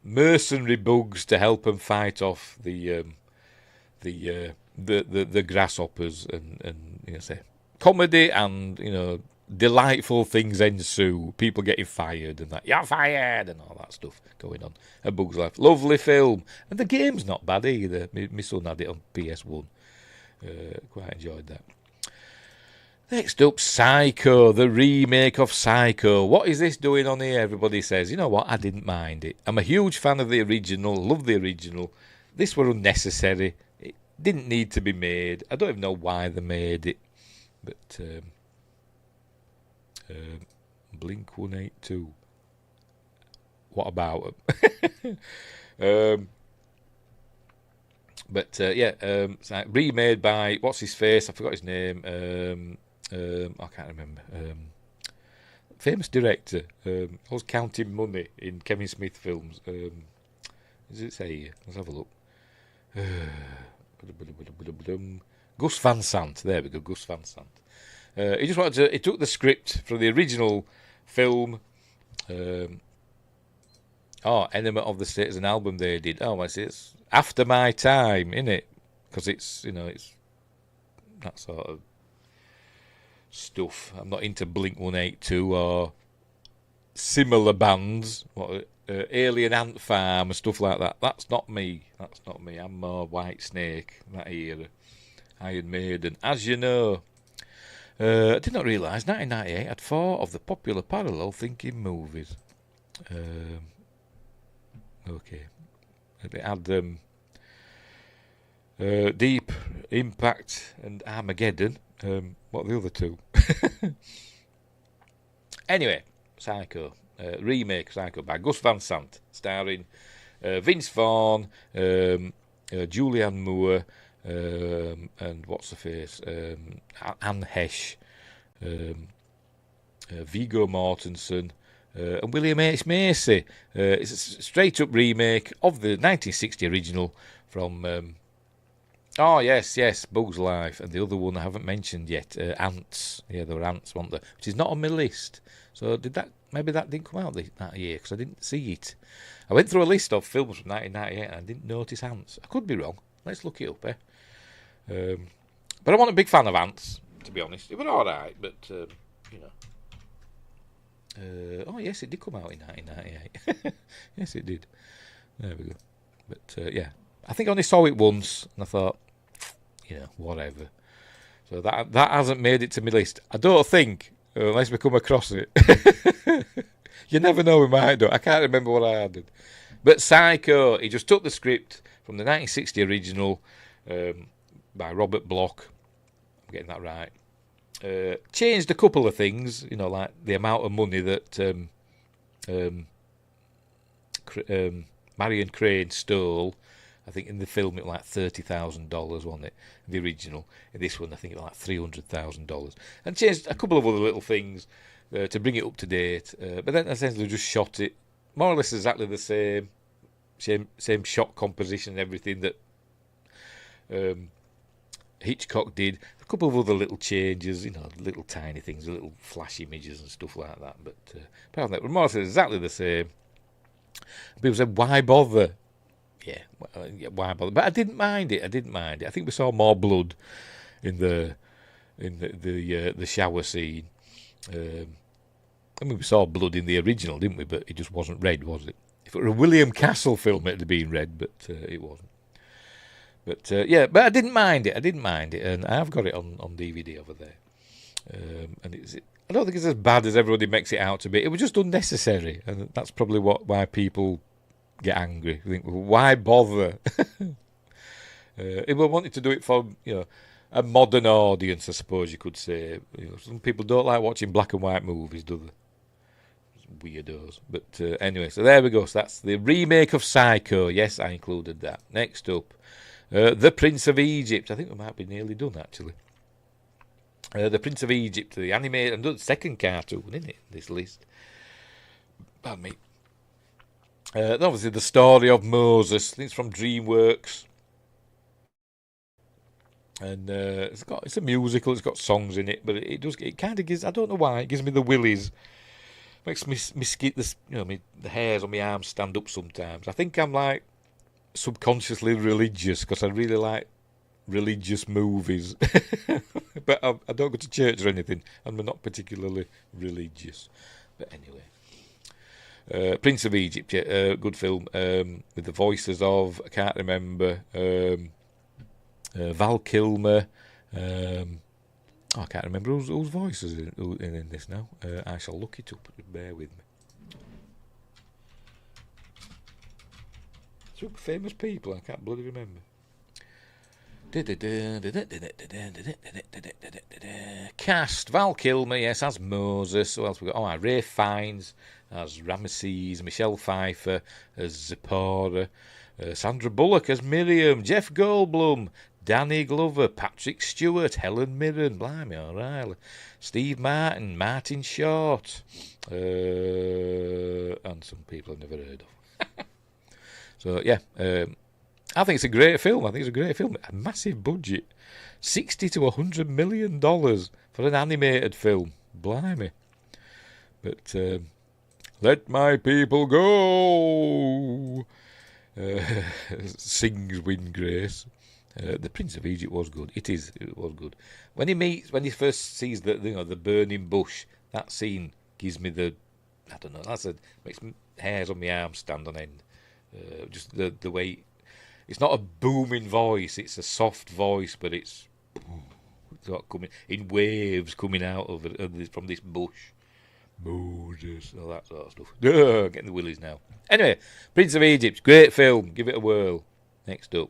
mercenary bugs to help them fight off the grasshoppers, and say comedy and delightful things ensue. People getting fired and that. You're fired! And all that stuff going on. A Bug's Life. Lovely film. And the game's not bad either. My son had it on PS1. Quite enjoyed that. Next up, Psycho, the remake of Psycho. What is this doing on here? Everybody says, you know what, I didn't mind it. I'm a huge fan of the original, love the original. This were unnecessary. It didn't need to be made. I don't even know why they made it. But, Blink 182. What about them? It's like remade by, what's his face? I forgot his name. I can't remember. Famous director. Was counting money in Kevin Smith films. Does it say here? Let's have a look. Gus Van Sant. There we go, Gus Van Sant. He took the script from the original film. Enema of the State is an album they did. Oh, I see. It's After My Time, innit? Because it's that sort of stuff. I'm not into Blink 182 or similar bands. Alien Ant Farm and stuff like that. That's not me. I'm more White Snake, that era. Iron Maiden. As you know, I did not realise 1998 had 4 of the popular parallel thinking movies. Okay. It had Deep Impact and Armageddon. What are the other 2? Anyway, Psycho. Remake Psycho by Gus Van Sant, starring Vince Vaughn, Julianne Moore, and what's the face? Anne Hesh, Viggo Mortensen, and William H. Macy. It's a straight-up remake of the 1960 original from... yes, Bug's Life, and the other one I haven't mentioned yet, Ants. Yeah, there were Ants, weren't there? Which is not on my list. So maybe that didn't come out that year, because I didn't see it. I went through a list of films from 1998 and I didn't notice Ants. I could be wrong. Let's look it up, But I wasn't a big fan of Ants, to be honest. It was alright, but, yes, it did come out in 1998. Yes, it did. There we go. But, I think I only saw it once, and I thought, whatever. So that hasn't made it to my list. I don't think, unless we come across it. You never know, we might do. I can't remember what I added. But Psycho, he just took the script from the 1960 original by Robert Bloch. I'm getting that right. Changed a couple of things, like the amount of money that Marion Crane stole. I think in the film it was like $30,000, wasn't it? The original. In this one, I think it was like $300,000. And changed a couple of other little things to bring it up to date. But then essentially just shot it more or less exactly the same shot composition and everything that Hitchcock did. A couple of other little changes, little tiny things, little flash images and stuff like that. But apart from that, more or less exactly the same. People said, why bother? Yeah, why bother? But I didn't mind it. I think we saw more blood in the shower scene. We saw blood in the original, didn't we? But it just wasn't red, was it? If it were a William Castle film, it'd have been red, but it wasn't. But but I didn't mind it. And I've got it on DVD over there. And I don't think it's as bad as everybody makes it out to be. It was just unnecessary, and that's probably why people get angry. They think, well, why bother? If we wanted to do it for a modern audience, I suppose you could say. Some people don't like watching black and white movies, do they? Weirdos. But anyway, so there we go. So that's the remake of Psycho. Yes, I included that. Next up, The Prince of Egypt. I think we might be nearly done, actually. The Prince of Egypt, the animated, and the second cartoon, isn't it, this list? Pardon me. Obviously, the story of Moses. I think it's from DreamWorks. And it's a musical. It's got songs in it, but it kind of gives. I don't know why it gives me the willies. Makes me skin, the hairs on my arms stand up sometimes. I think I'm like subconsciously religious because I really like religious movies. But I don't go to church or anything. I'm not particularly religious. But anyway. Prince of Egypt, yeah, good film. With the voices of, I can't remember, Val Kilmer. I can't remember whose voice is in this now. I shall look it up. Bear with me. Super famous people. I can't bloody remember. Cast: Val Kilmer, yes, as Moses. Who else we got? Oh, Ray Fiennes as Ramesses. Michelle Pfeiffer as Zipporah. Sandra Bullock as Miriam. Jeff Goldblum. Danny Glover, Patrick Stewart, Helen Mirren, blimey, O'Reilly, Steve Martin, Martin Short, and some people I've never heard of. So, yeah, I think it's a great film. A massive budget. $60 to $100 million for an animated film. Blimey. But, let my people go, sings Win Grace. The Prince of Egypt was good. It was good. When he first sees the burning bush, that scene gives me makes hairs on my arms stand on end. Just the way, it's not a booming voice, it's a soft voice, but it's sort of coming in waves coming out from this bush. Moses, all that sort of stuff. Getting the willies now. Anyway, Prince of Egypt, great film. Give it a whirl. Next up.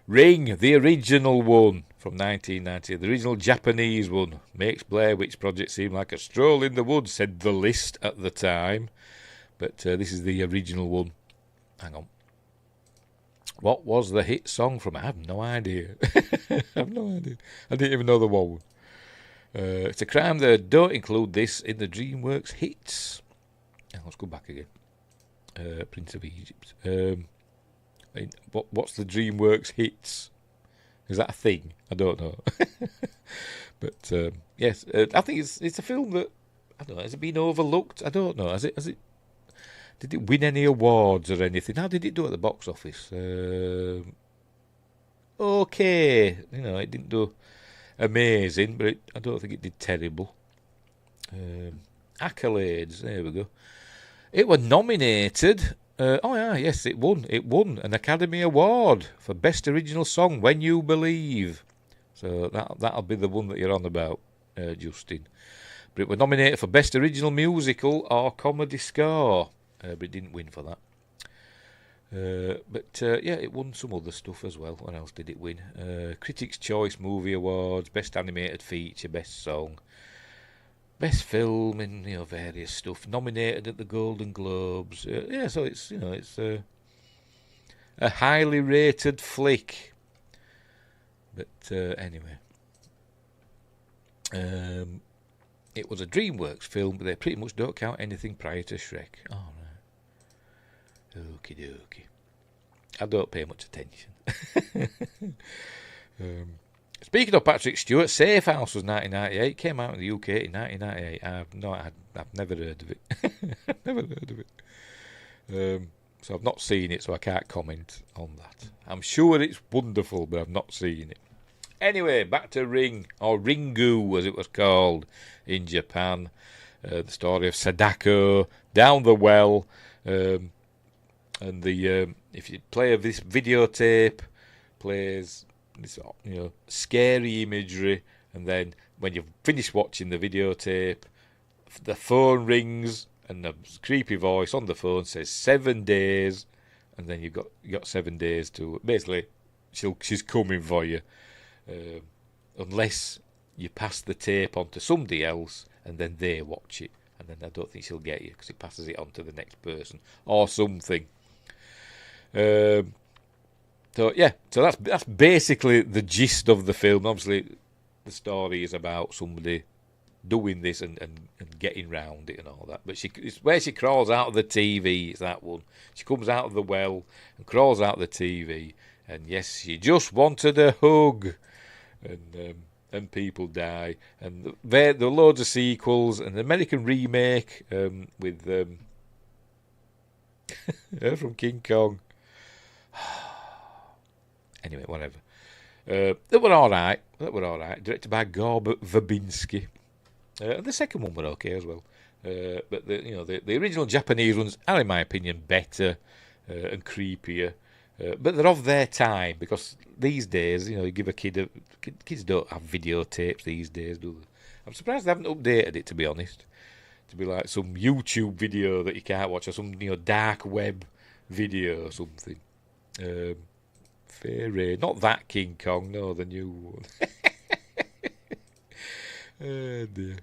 Ring, the original one from 1990, the original Japanese one, makes Blair Witch Project seem like a stroll in the woods, said the list at the time. But this is the original one. Hang on. What was the hit song from it? I have no idea. I didn't even know the one. It's a crime they don't include this in the DreamWorks hits. Let's go back again. Prince of Egypt. What's the DreamWorks hits? Is that a thing? I don't know. But yes, I think it's a film that, I don't know, has it been overlooked? I don't know. Has it? Did it win any awards or anything? How did it do at the box office? Okay, it didn't do amazing, but I don't think it did terrible. Accolades, there we go. It was nominated. Yes, it won. It won an Academy Award for Best Original Song, When You Believe. So that'll be the one that you're on about, Justin. But it was nominated for Best Original Musical or Comedy Score, but it didn't win for that. It won some other stuff as well. What else did it win? Critics' Choice Movie Awards, Best Animated Feature, Best Song, Best Film, and various stuff. Nominated at the Golden Globes. So it's a highly rated flick. But anyway, it was a DreamWorks film, but they pretty much don't count anything prior to Shrek. Oh, right. Okie dokie. I don't pay much attention. Speaking of Patrick Stewart, Safe House was 1998. Came out in the UK in 1998. I've never heard of it. So I've not seen it, so I can't comment on that. I'm sure it's wonderful, but I've not seen it. Anyway, back to Ring, or Ringu as it was called in Japan. The story of Sadako down the well, and if you play this videotape, plays this scary imagery, and then when you've finished watching the videotape, the phone rings and the creepy voice on the phone says 7 days, and then you got 7 days to basically she's coming for you, unless you pass the tape on to somebody else and then they watch it, and then I don't think she'll get you because it passes it on to the next person or something. So that's basically the gist of the film. Obviously, the story is about somebody doing this and getting round it and all that. But it's where she crawls out of the TV. It's that one. She comes out of the well and crawls out of the TV. And yes, she just wanted a hug. And people die. And there are loads of sequels. An American remake with her from King Kong. Anyway, whatever. That were all right. Directed by Gorbert Verbinski. And the second one were okay as well. But the original Japanese ones are, in my opinion, better and creepier. But they're of their time, because these days, you give a kid kids don't have videotapes these days, do they? I'm surprised they haven't updated it, to be honest. To be like some YouTube video that you can't watch, or some dark web video or something. Fairy, not that King Kong, no, the new one. Oh dear.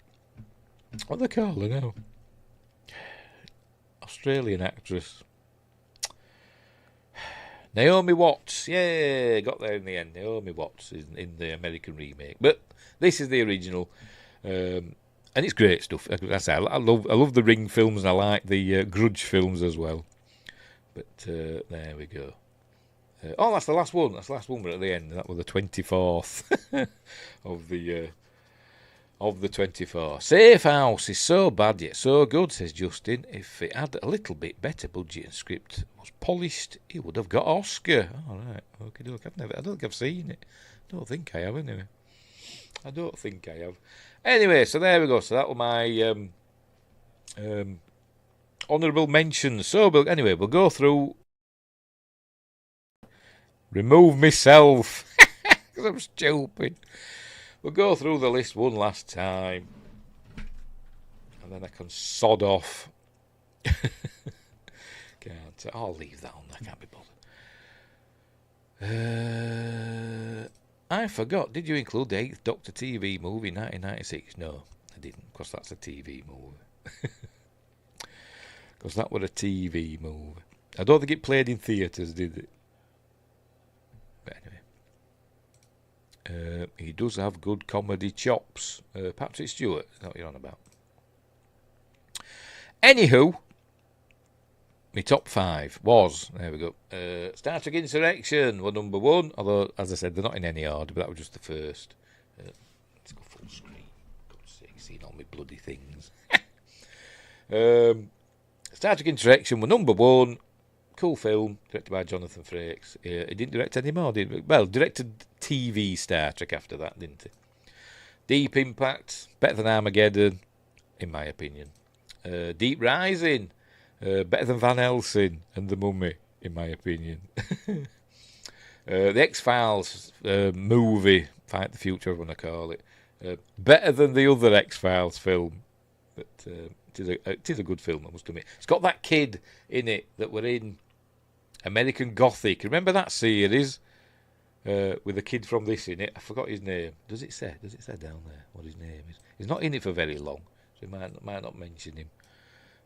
What they call her now? Australian actress. Naomi Watts. Yeah, got there in the end. Naomi Watts is in the American remake. But this is the original. And it's great stuff. I love the Ring films, and I like the Grudge films as well. But there we go. That's the last one. That's the last one. We're at the end. That was the 24th of the 24th. Safe House is so bad yet so good, says Justin. If it had a little bit better budget and script was polished, it would have got Oscar. All right. Okay, I don't think I've seen it. I don't think I have anyway. I don't think I have. Anyway, so there we go. So that was my honourable mentions. So, anyway, we'll go through. Remove myself, because I'm stupid. We'll go through the list one last time, and then I can sod off. I'll leave that on. I can't be bothered. I forgot. Did you include the 8th Doctor TV movie, 1996? No, I didn't, because that's a TV movie. Because that was a TV movie. I don't think it played in theatres, did it? But anyway. He does have good comedy chops. Patrick Stewart, is that what you're on about? Anywho, my top 5 was, there we go, Star Trek Insurrection were number 1, although, as I said, they're not in any order, but that was just the first. Let's go full screen. God's sake, seeing all my bloody things. Star Trek Insurrection were number 1. Cool film, directed by Jonathan Frakes. He didn't direct any more, did he? Well, directed TV Star Trek after that, didn't he? Deep Impact, better than Armageddon, in my opinion. Deep Rising, better than Van Helsing and The Mummy, in my opinion. The X-Files movie, Fight the Future, I want to call it. Better than the other X-Files film. But it is a good film, I must admit. It's got that kid in it that were in American Gothic. Remember that series with the kid from this in it? I forgot his name. Does it say down there what his name is? He's not in it for very long, so you might not mention him.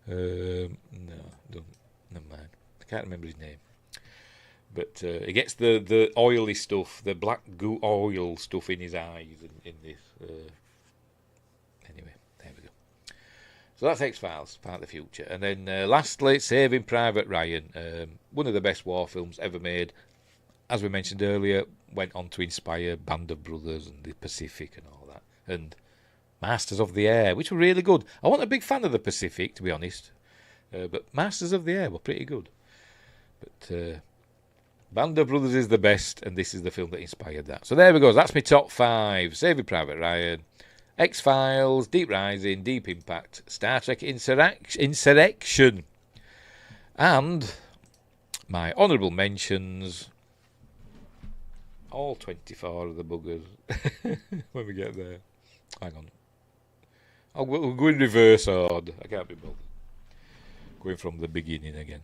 No, don't. Never mind. I can't remember his name. But he gets the oily stuff, the black goo oil stuff in his eyes in this. Anyway, there we go. So that's X-Files, Part of the Future. And then lastly, Saving Private Ryan, one of the best war films ever made. As we mentioned earlier, went on to inspire Band of Brothers and The Pacific and all that. And Masters of the Air, which were really good. I wasn't a big fan of The Pacific, to be honest. But Masters of the Air were pretty good. But Band of Brothers is the best, and this is the film that inspired that. So there we go. That's my top 5. Saving Private Ryan, X-Files, Deep Rising, Deep Impact, Star Trek Insurrection. And my honourable mentions, all 24 of the buggers. When we get there. Hang on. We'll go in reverse order. I can't be bothered. Going from the beginning again.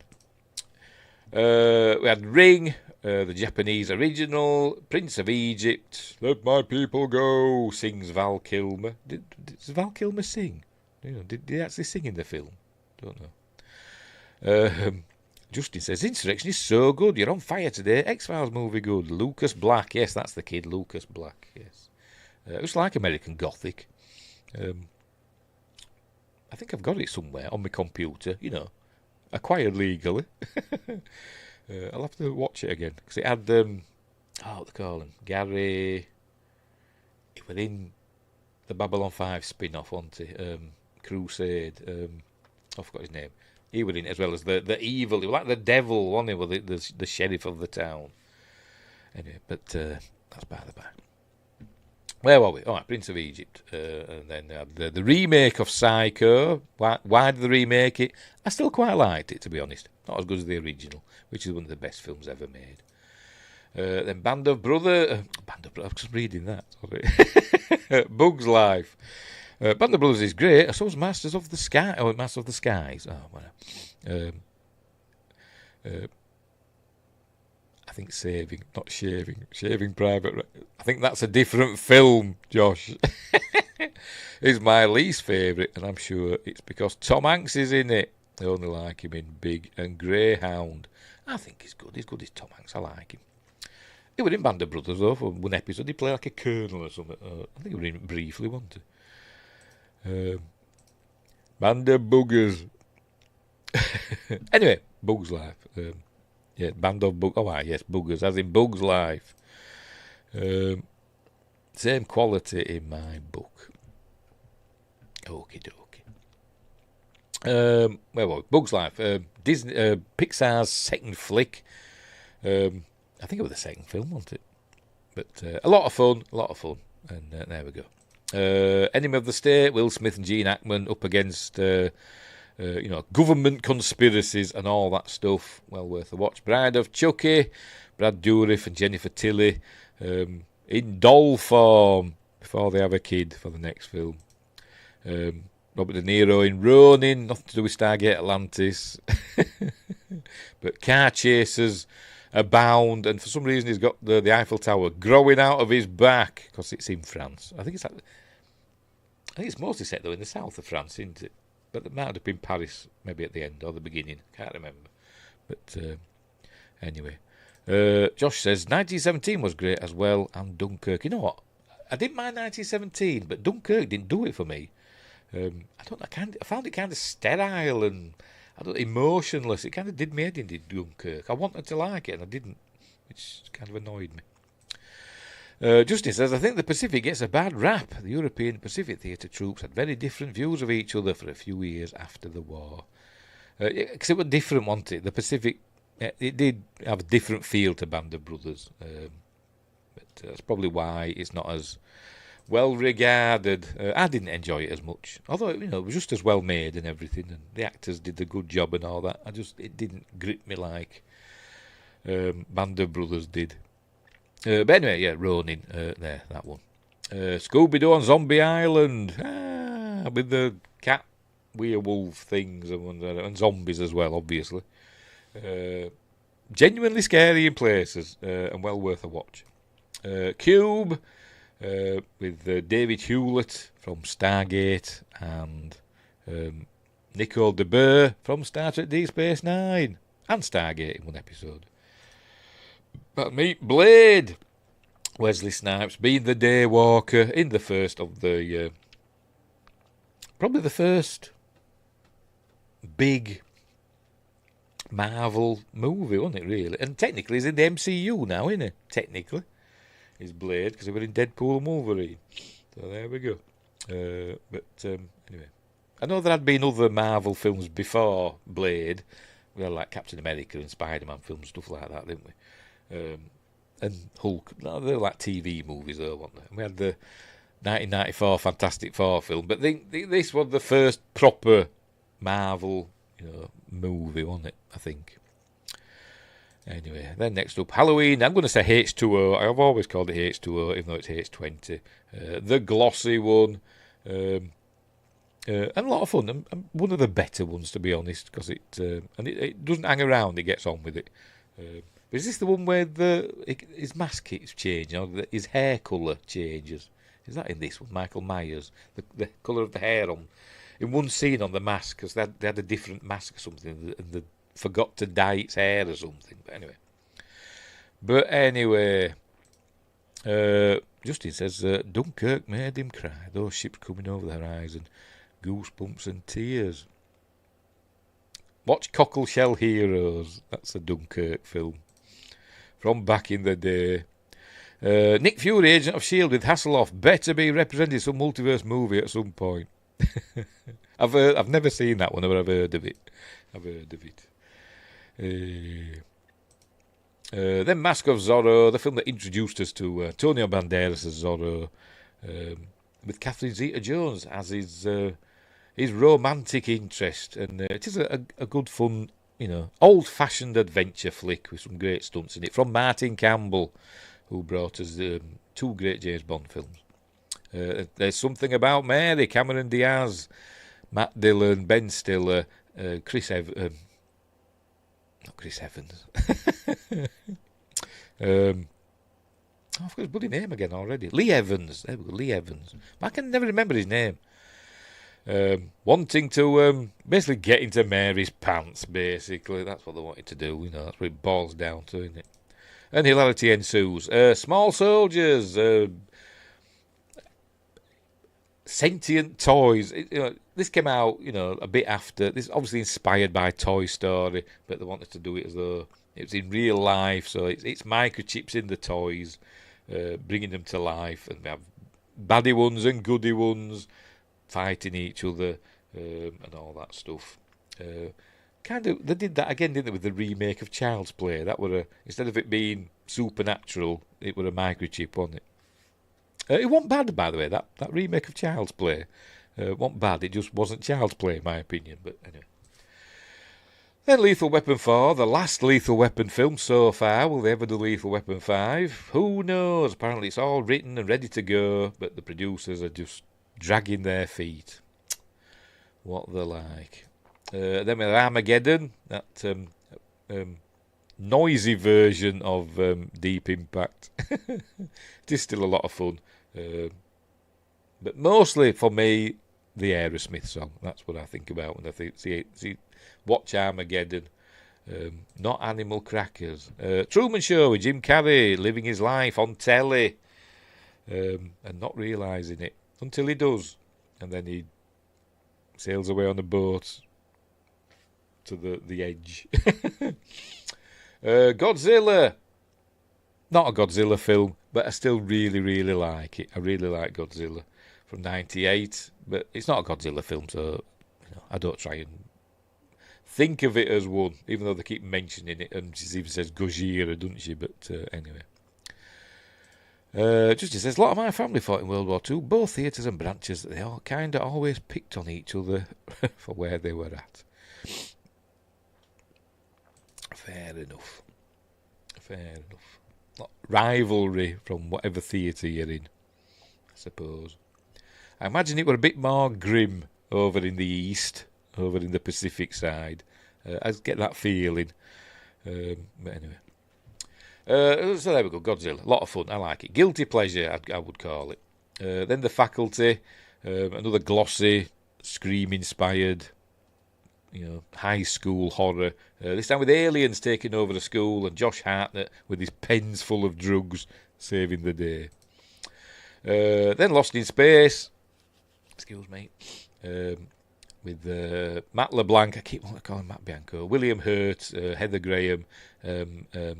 We had Ring, the Japanese original, Prince of Egypt, Let My People Go, sings Val Kilmer. Does Val Kilmer sing? Did he actually sing in the film? Don't know. Justin says, Insurrection is so good, you're on fire today. X-Files movie good. Lucas Black, yes, that's the kid, Lucas Black, yes. It was like American Gothic. I think I've got it somewhere on my computer, acquired legally. I'll have to watch it again because it had what they call him, Gary. He was in the Babylon 5 spin-off, wasn't he? Crusade. I forgot his name. He was in it as well as the evil. He was like the devil, wasn't he? With the sheriff of the town. Anyway, but that's by the by. Where were we? All right, Prince of Egypt. And then the remake of Psycho. Why did they remake it? I still quite liked it, to be honest. Not as good as the original, which is one of the best films ever made. Then Band of Brothers. I was just reading that. Sorry. Bug's Life. Band of Brothers is great. So was Masters of the Sky. Oh, Masters of the Skies. Oh, well. I think Saving, not Shaving. Shaving Private. I think that's a different film, Josh. It's my least favourite, and I'm sure it's because Tom Hanks is in it. I only like him in Big and Greyhound. I think he's good. He's good as Tom Hanks. I like him. He was in Band of Brothers, though, for one episode. He played like a colonel or something. I think he was in it briefly, wasn't he? Band of Buggers. Anyway, Bug's Life. Yeah, Band of Bug. Oh, yes, Buggers, as in Bug's Life. Same quality in my book. Okie dokie. Where were we? Bug's Life. Disney, Pixar's second flick. I think it was the second film, wasn't it? But a lot of fun. And there we go. Enemy of the State, Will Smith and Gene Hackman up against, government conspiracies and all that stuff. Well worth a watch. Bride of Chucky, Brad Dourif and Jennifer Tilly in doll form before they have a kid for the next film. Robert De Niro in Ronin, nothing to do with Stargate Atlantis. But car chasers abound, and for some reason he's got the Eiffel Tower growing out of his back because it's in France. I think it's mostly set though in the south of France, isn't it? But it might have been Paris, maybe at the end or the beginning. Can't remember. But anyway, Josh says 1917 was great as well, and Dunkirk. You know what? I didn't mind 1917, but Dunkirk didn't do it for me. I found it kind of sterile and emotionless. It kind of did me head in, did Dunkirk. I wanted to like it, and I didn't, which kind of annoyed me. Justin says, I think the Pacific gets a bad rap. The European Pacific Theatre troops had very different views of each other for a few years after the war. Because it was different, wasn't it? The Pacific, it did have a different feel to Band of Brothers. But that's probably why it's not as well regarded. I didn't enjoy it as much. Although, it was just as well made and everything. And the actors did a good job and all that. It didn't grip me like Band of Brothers did. But anyway, yeah, Ronin, there, that one. Scooby-Doo on Zombie Island, with the cat werewolf things and zombies as well, obviously. Genuinely scary in places, and well worth a watch. Cube, with David Hewlett from Stargate, and Nicole de Boer from Star Trek Deep Space Nine, and Stargate in one episode. But meet Blade, Wesley Snipes being the Daywalker in the first of the, probably the first big Marvel movie, wasn't it, really? And technically he's in the MCU now, isn't he? Technically. He's Blade, because he was in Deadpool and Wolverine. So there we go. Anyway. I know there had been other Marvel films before Blade. We had like Captain America and Spider-Man films, stuff like that, didn't we? And Hulk. No, they were like TV movies, though, weren't they? And we had the 1994 Fantastic Four film. But this was the first proper Marvel, movie, wasn't it? I think. Anyway, then next up, Halloween. I'm going to say H2O. I've always called it H2O, even though it's H20. The glossy one. And a lot of fun. And one of the better ones, to be honest, because it doesn't hang around. It gets on with it. But is this the one where his mask keeps changing, or his hair colour changes? Is that in this one, Michael Myers? The colour of the hair in one scene on the mask, because they had a different mask or something, and they forgot to dye its hair or something. But anyway, Justin says, Dunkirk made him cry. Those ships coming over the horizon, goosebumps and tears. Watch Cockleshell Heroes. That's a Dunkirk film from back in the day. Nick Fury, Agent of S.H.I.E.L.D. with Hasselhoff, better be represented in some multiverse movie at some point. I've never seen that one, but I've heard of it. Then Mask of Zorro, the film that introduced us to Antonio Banderas as Zorro, with Catherine Zeta-Jones as his romantic interest, and it is a good fun, old-fashioned adventure flick with some great stunts in it from Martin Campbell, who brought us two great James Bond films. There's Something About Mary, Cameron Diaz, Matt Dillon, Ben Stiller, Chris Evans. Not Chris Evans. I forgot his bloody name again already. Lee Evans. There we go, Lee Evans. I can never remember his name. Wanting to basically get into Mary's pants, basically. That's what they wanted to do. That's what it boils down to, isn't it? And hilarity ensues. Small soldiers. Sentient toys. This came out, a bit after. This is obviously inspired by Toy Story, but they wanted to do it as though it was in real life. So it's microchips in the toys, bringing them to life, and we have baddie ones and goodie ones fighting each other, and all that stuff. They did that again, didn't they, with the remake of Child's Play? That were instead of it being supernatural, it were a microchip, wasn't it? It wasn't bad, by the way. That remake of Child's Play wasn't bad. It just wasn't Child's Play, in my opinion. But anyway. Then Lethal Weapon 4, the last Lethal Weapon film so far. Will they ever do Lethal Weapon 5? Who knows? Apparently it's all written and ready to go, but the producers are just dragging their feet. What they're like. Then we have Armageddon, that noisy version of Deep Impact. It is still a lot of fun. But mostly, for me, the Aerosmith song. That's what I think about when I see watch Armageddon. Not Animal Crackers. Truman Show with Jim Carrey living his life on telly, and not realising it until he does, and then he sails away on a boat to the edge. Godzilla. Not a Godzilla film, but I still really, really like it. I really like Godzilla from '98, but it's not a Godzilla film, so I don't try and think of it as one, even though they keep mentioning it, and she even says Gojira, doesn't she? But anyway. Just it says, a lot of my family fought in World War II, both theatres and branches. They all kind of always picked on each other for where they were at. Fair enough. Rivalry from whatever theatre you're in, I suppose. I imagine it were a bit more grim over in the east, over in the Pacific side. I get that feeling. But anyway. So there we go, Godzilla. A lot of fun, I like it. Guilty pleasure, I would call it. Then The Faculty, another glossy, Scream-inspired, high school horror. This time with aliens taking over the school and Josh Hartnett with his pens full of drugs saving the day. Then Lost in Space. Excuse me. With Matt LeBlanc, I keep wanting to call him Matt Bianco, William Hurt, Heather Graham,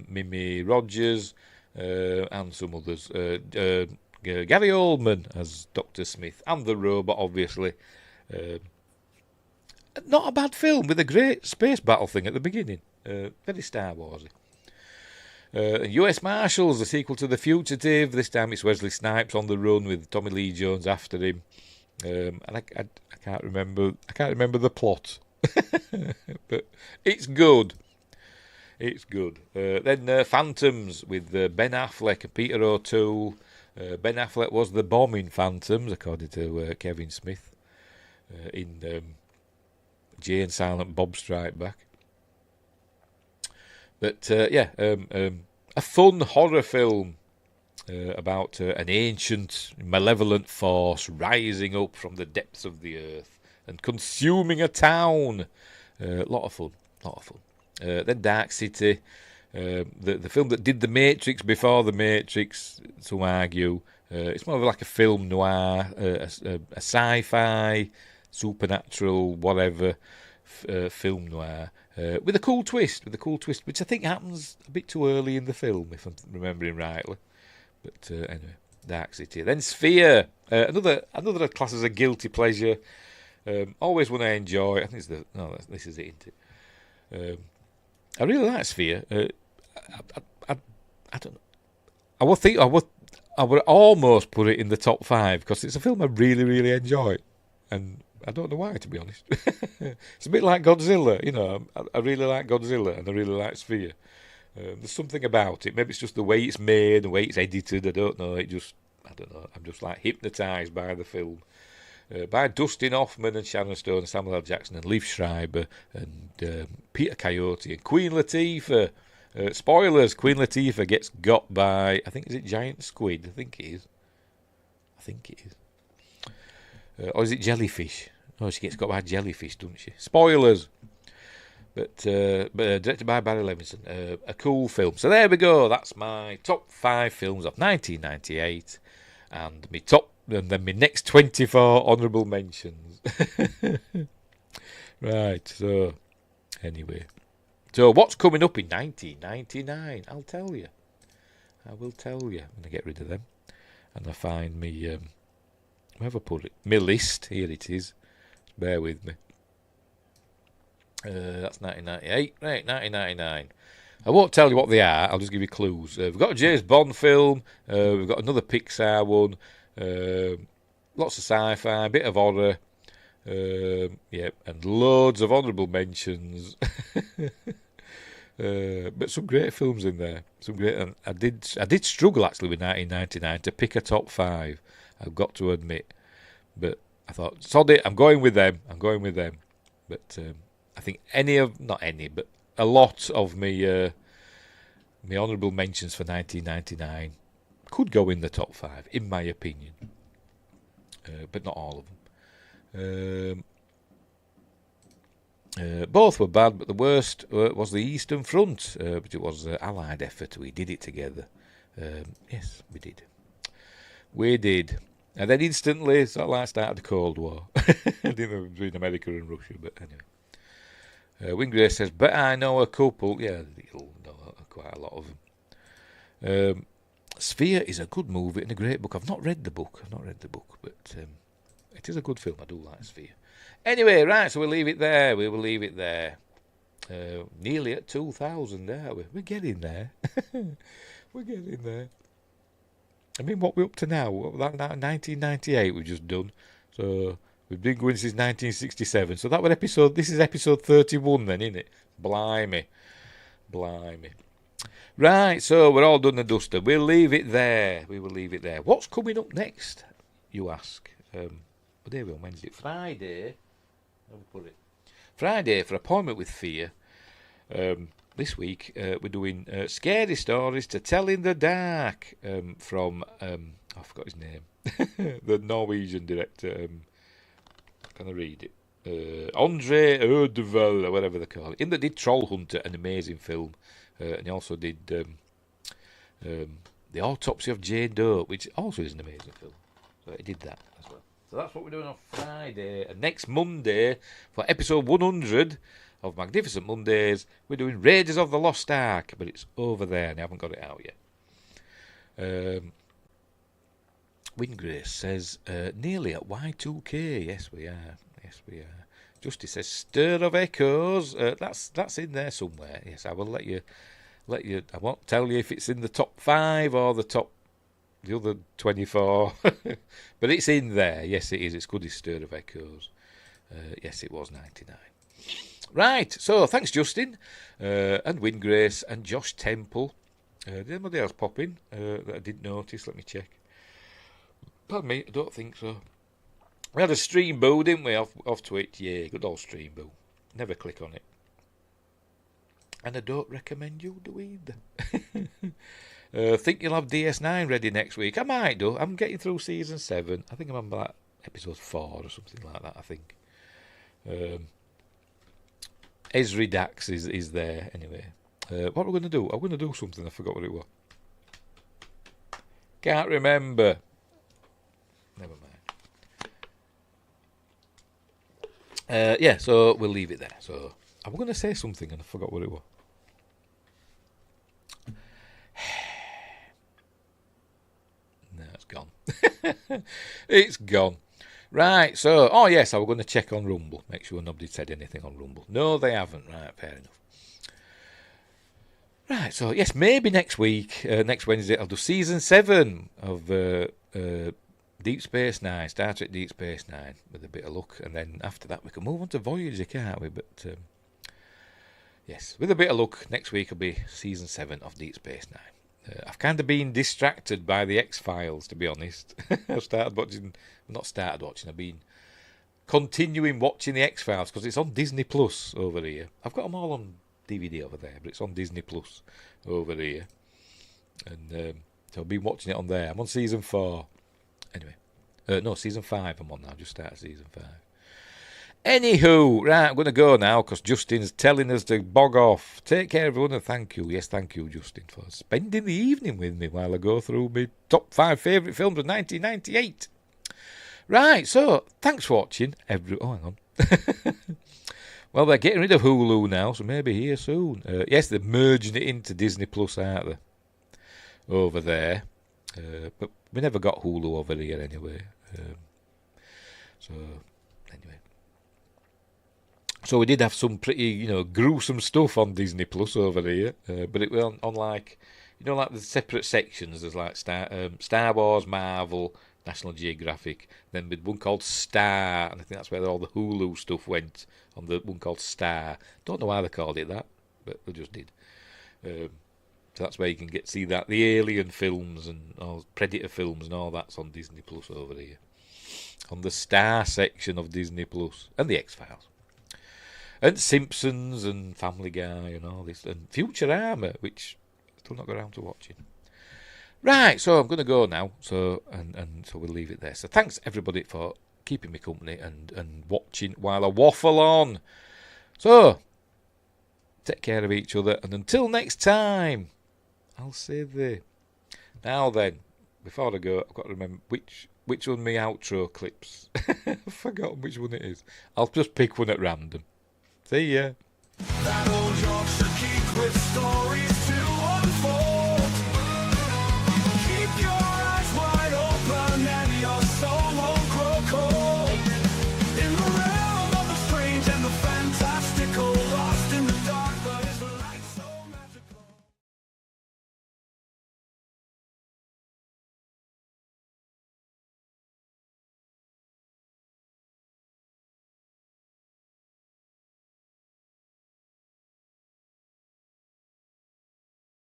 Mimi Rogers, and some others. Gary Oldman as Dr. Smith, and the robot, obviously. Not a bad film, with a great space battle thing at the beginning. Very Star Warsy. US Marshals, the sequel to The Fugitive. This time it's Wesley Snipes on the run with Tommy Lee Jones after him. And I can't remember the plot, but it's good. It's good. Then Phantoms with Ben Affleck and Peter O'Toole. Ben Affleck was the bomb in Phantoms, according to Kevin Smith, in Jay and Silent Bob Strike Back. But a fun horror film. About an ancient, malevolent force rising up from the depths of the earth and consuming a town. Lot of fun. Then Dark City, the film that did The Matrix before The Matrix, some argue. It's more of like a film noir, a sci-fi, supernatural, whatever, film noir. With a cool twist, which I think happens a bit too early in the film, if I'm remembering rightly. But anyway, Dark City. Then Sphere, another class as a guilty pleasure. Always one I enjoy. I think this is it, isn't it? I really like Sphere. I would almost put it in the top 5 because it's a film I really, really enjoy, and I don't know why, to be honest. It's a bit like Godzilla, you know. I really like Godzilla and I really like Sphere. There's something about it. Maybe it's just the way it's made, the way it's edited. I don't know. I don't know. I'm just like hypnotised by the film. By Dustin Hoffman and Sharon Stone, Samuel L. Jackson and Liev Schreiber and Peter Coyote and Queen Latifah. Spoilers, Queen Latifah gets got by, I think, is it giant squid? I think it is. Or is it jellyfish? Oh, she gets got by jellyfish, doesn't she? Spoilers. But directed by Barry Levinson. A cool film. So there we go. That's my top 5 films of 1998. And then my next 24 honourable mentions. Right, so anyway. So what's coming up in 1999? I'll tell you. I will tell you. I'm going to get rid of them. And I find me, where have I put it? My list. Here it is. Bear with me. That's 1998. Right, 1999. I won't tell you what they are. I'll just give you clues. We've got a James Bond film. We've got another Pixar one. Lots of sci-fi. A bit of horror. And loads of honourable mentions. But some great films in there. Some great. And I did struggle actually with 1999 to pick a top 5. I've got to admit, but I thought, sod it. I'm going with them. But I think but a lot of me honourable mentions for 1999 could go in the top 5, in my opinion. But not all of them. Both were bad, but the worst was the Eastern Front, but it was an Allied effort. We did it together. Yes, we did. And then instantly, sort of like started the Cold War. Between America and Russia, but anyway. Wing Grace says, but I know a couple. Yeah, you'll know quite a lot of them. Sphere is a good movie and a great book. I've not read the book, but it is a good film. I do like Sphere. Anyway, right, so we'll leave it there. We will leave it there. Nearly at 2,000, aren't we? We're getting there. I mean, what we're up to now? 1998 we've just done. So we've been going since 1967. So this is episode 31 then, isn't it? Blimey. Right, so we're all done and dusted. We'll leave it there. What's coming up next, you ask? What day are we on Wednesday? Friday. How do we put it? Friday for Appointment with Fear. This week we're doing Scary Stories to Tell in the Dark from, I forgot his name, the Norwegian director. Can I read it? Andre Ødevel, or whatever they call it. Him that did Troll Hunter, an amazing film. And he also did The Autopsy of Jane Doe, which also is an amazing film. So he did that as well. So that's what we're doing on Friday. And next Monday, for episode 100 of Magnificent Mondays, we're doing Raiders of the Lost Ark. But it's over there, and I haven't got it out yet. Wingrace says, nearly at Y2K. Yes, we are. Justice says, Stir of Echoes. That's in there somewhere. Yes, I will let you. I won't tell you if it's in the top 5 or the other 24. But it's in there. Yes, it is. It's good as Stir of Echoes. Yes, it was 99. Right, so thanks, Justin, and Wingrace, and Josh Temple. Did anybody else pop in that I didn't notice? Let me check. Pardon me, I don't think so. We had a stream boo, didn't we, off Twitch? Yeah, good old stream boo. Never click on it. And I don't recommend you do either. Think you'll have DS9 ready next week? I might do. I'm getting through season 7. I think I'm on like episode 4 or something like that, I think. Esri Dax is there, anyway. What are we going to do? I'm going to do something. I forgot what it was. Can't remember. Never mind. Yeah, so we'll leave it there. So I was going to say something and I forgot what it was. No, it's gone. It's gone. Right, so, oh yes, I was going to check on Rumble. Make sure nobody said anything on Rumble. No, they haven't. Right, fair Right, so yes, maybe next week, next Wednesday, I'll do season 7 of Deep Space Nine, Star Trek Deep Space Nine, with a bit of luck, and then after that we can move on to Voyager, can't we? But yes, with a bit of luck, next week will be season 7 of Deep Space Nine. I've kind of been distracted by the X-Files, to be honest. I've been continuing watching the X-Files because it's on Disney Plus over here. I've got them all on DVD over there, but it's on Disney Plus over here, and so I've been watching it on there. I'm on season 4. Anyway, no, season 5 I'm on now. Just started season 5. Anywho, right, I'm going to go now because Justin's telling us to bog off. Take care, everyone, and thank you. Yes, thank you, Justin, for spending the evening with me while I go through my top 5 favourite films of 1998. Right, so, thanks for watching. Oh, hang on. Well, they're getting rid of Hulu now, so maybe here soon. Yes, they're merging it into Disney Plus, aren't they? Over there. But we never got Hulu over here anyway. So, anyway. So we did have some pretty, gruesome stuff on Disney Plus over here. But it was on like, like the separate sections. There's like Star Wars, Marvel, National Geographic. Then with one called Star, and I think that's where all the Hulu stuff went, on the one called Star. Don't know why they called it that, but they just did. So that's where you can see that. The Alien films and all Predator films and all that's on Disney Plus over here. On the Star section of Disney Plus. And the X-Files. And Simpsons and Family Guy and all this. And Futurama, which I still not got around to watching. Right, so I'm going to go now. So so we'll leave it there. So thanks everybody for keeping me company and watching while I waffle on. So, take care of each other. And until next time, I'll say the... Now then, before I go, I've got to remember which one my outro clips. I've forgotten which one it is. I'll just pick one at random. See ya. That old Yorkshire Geek with stories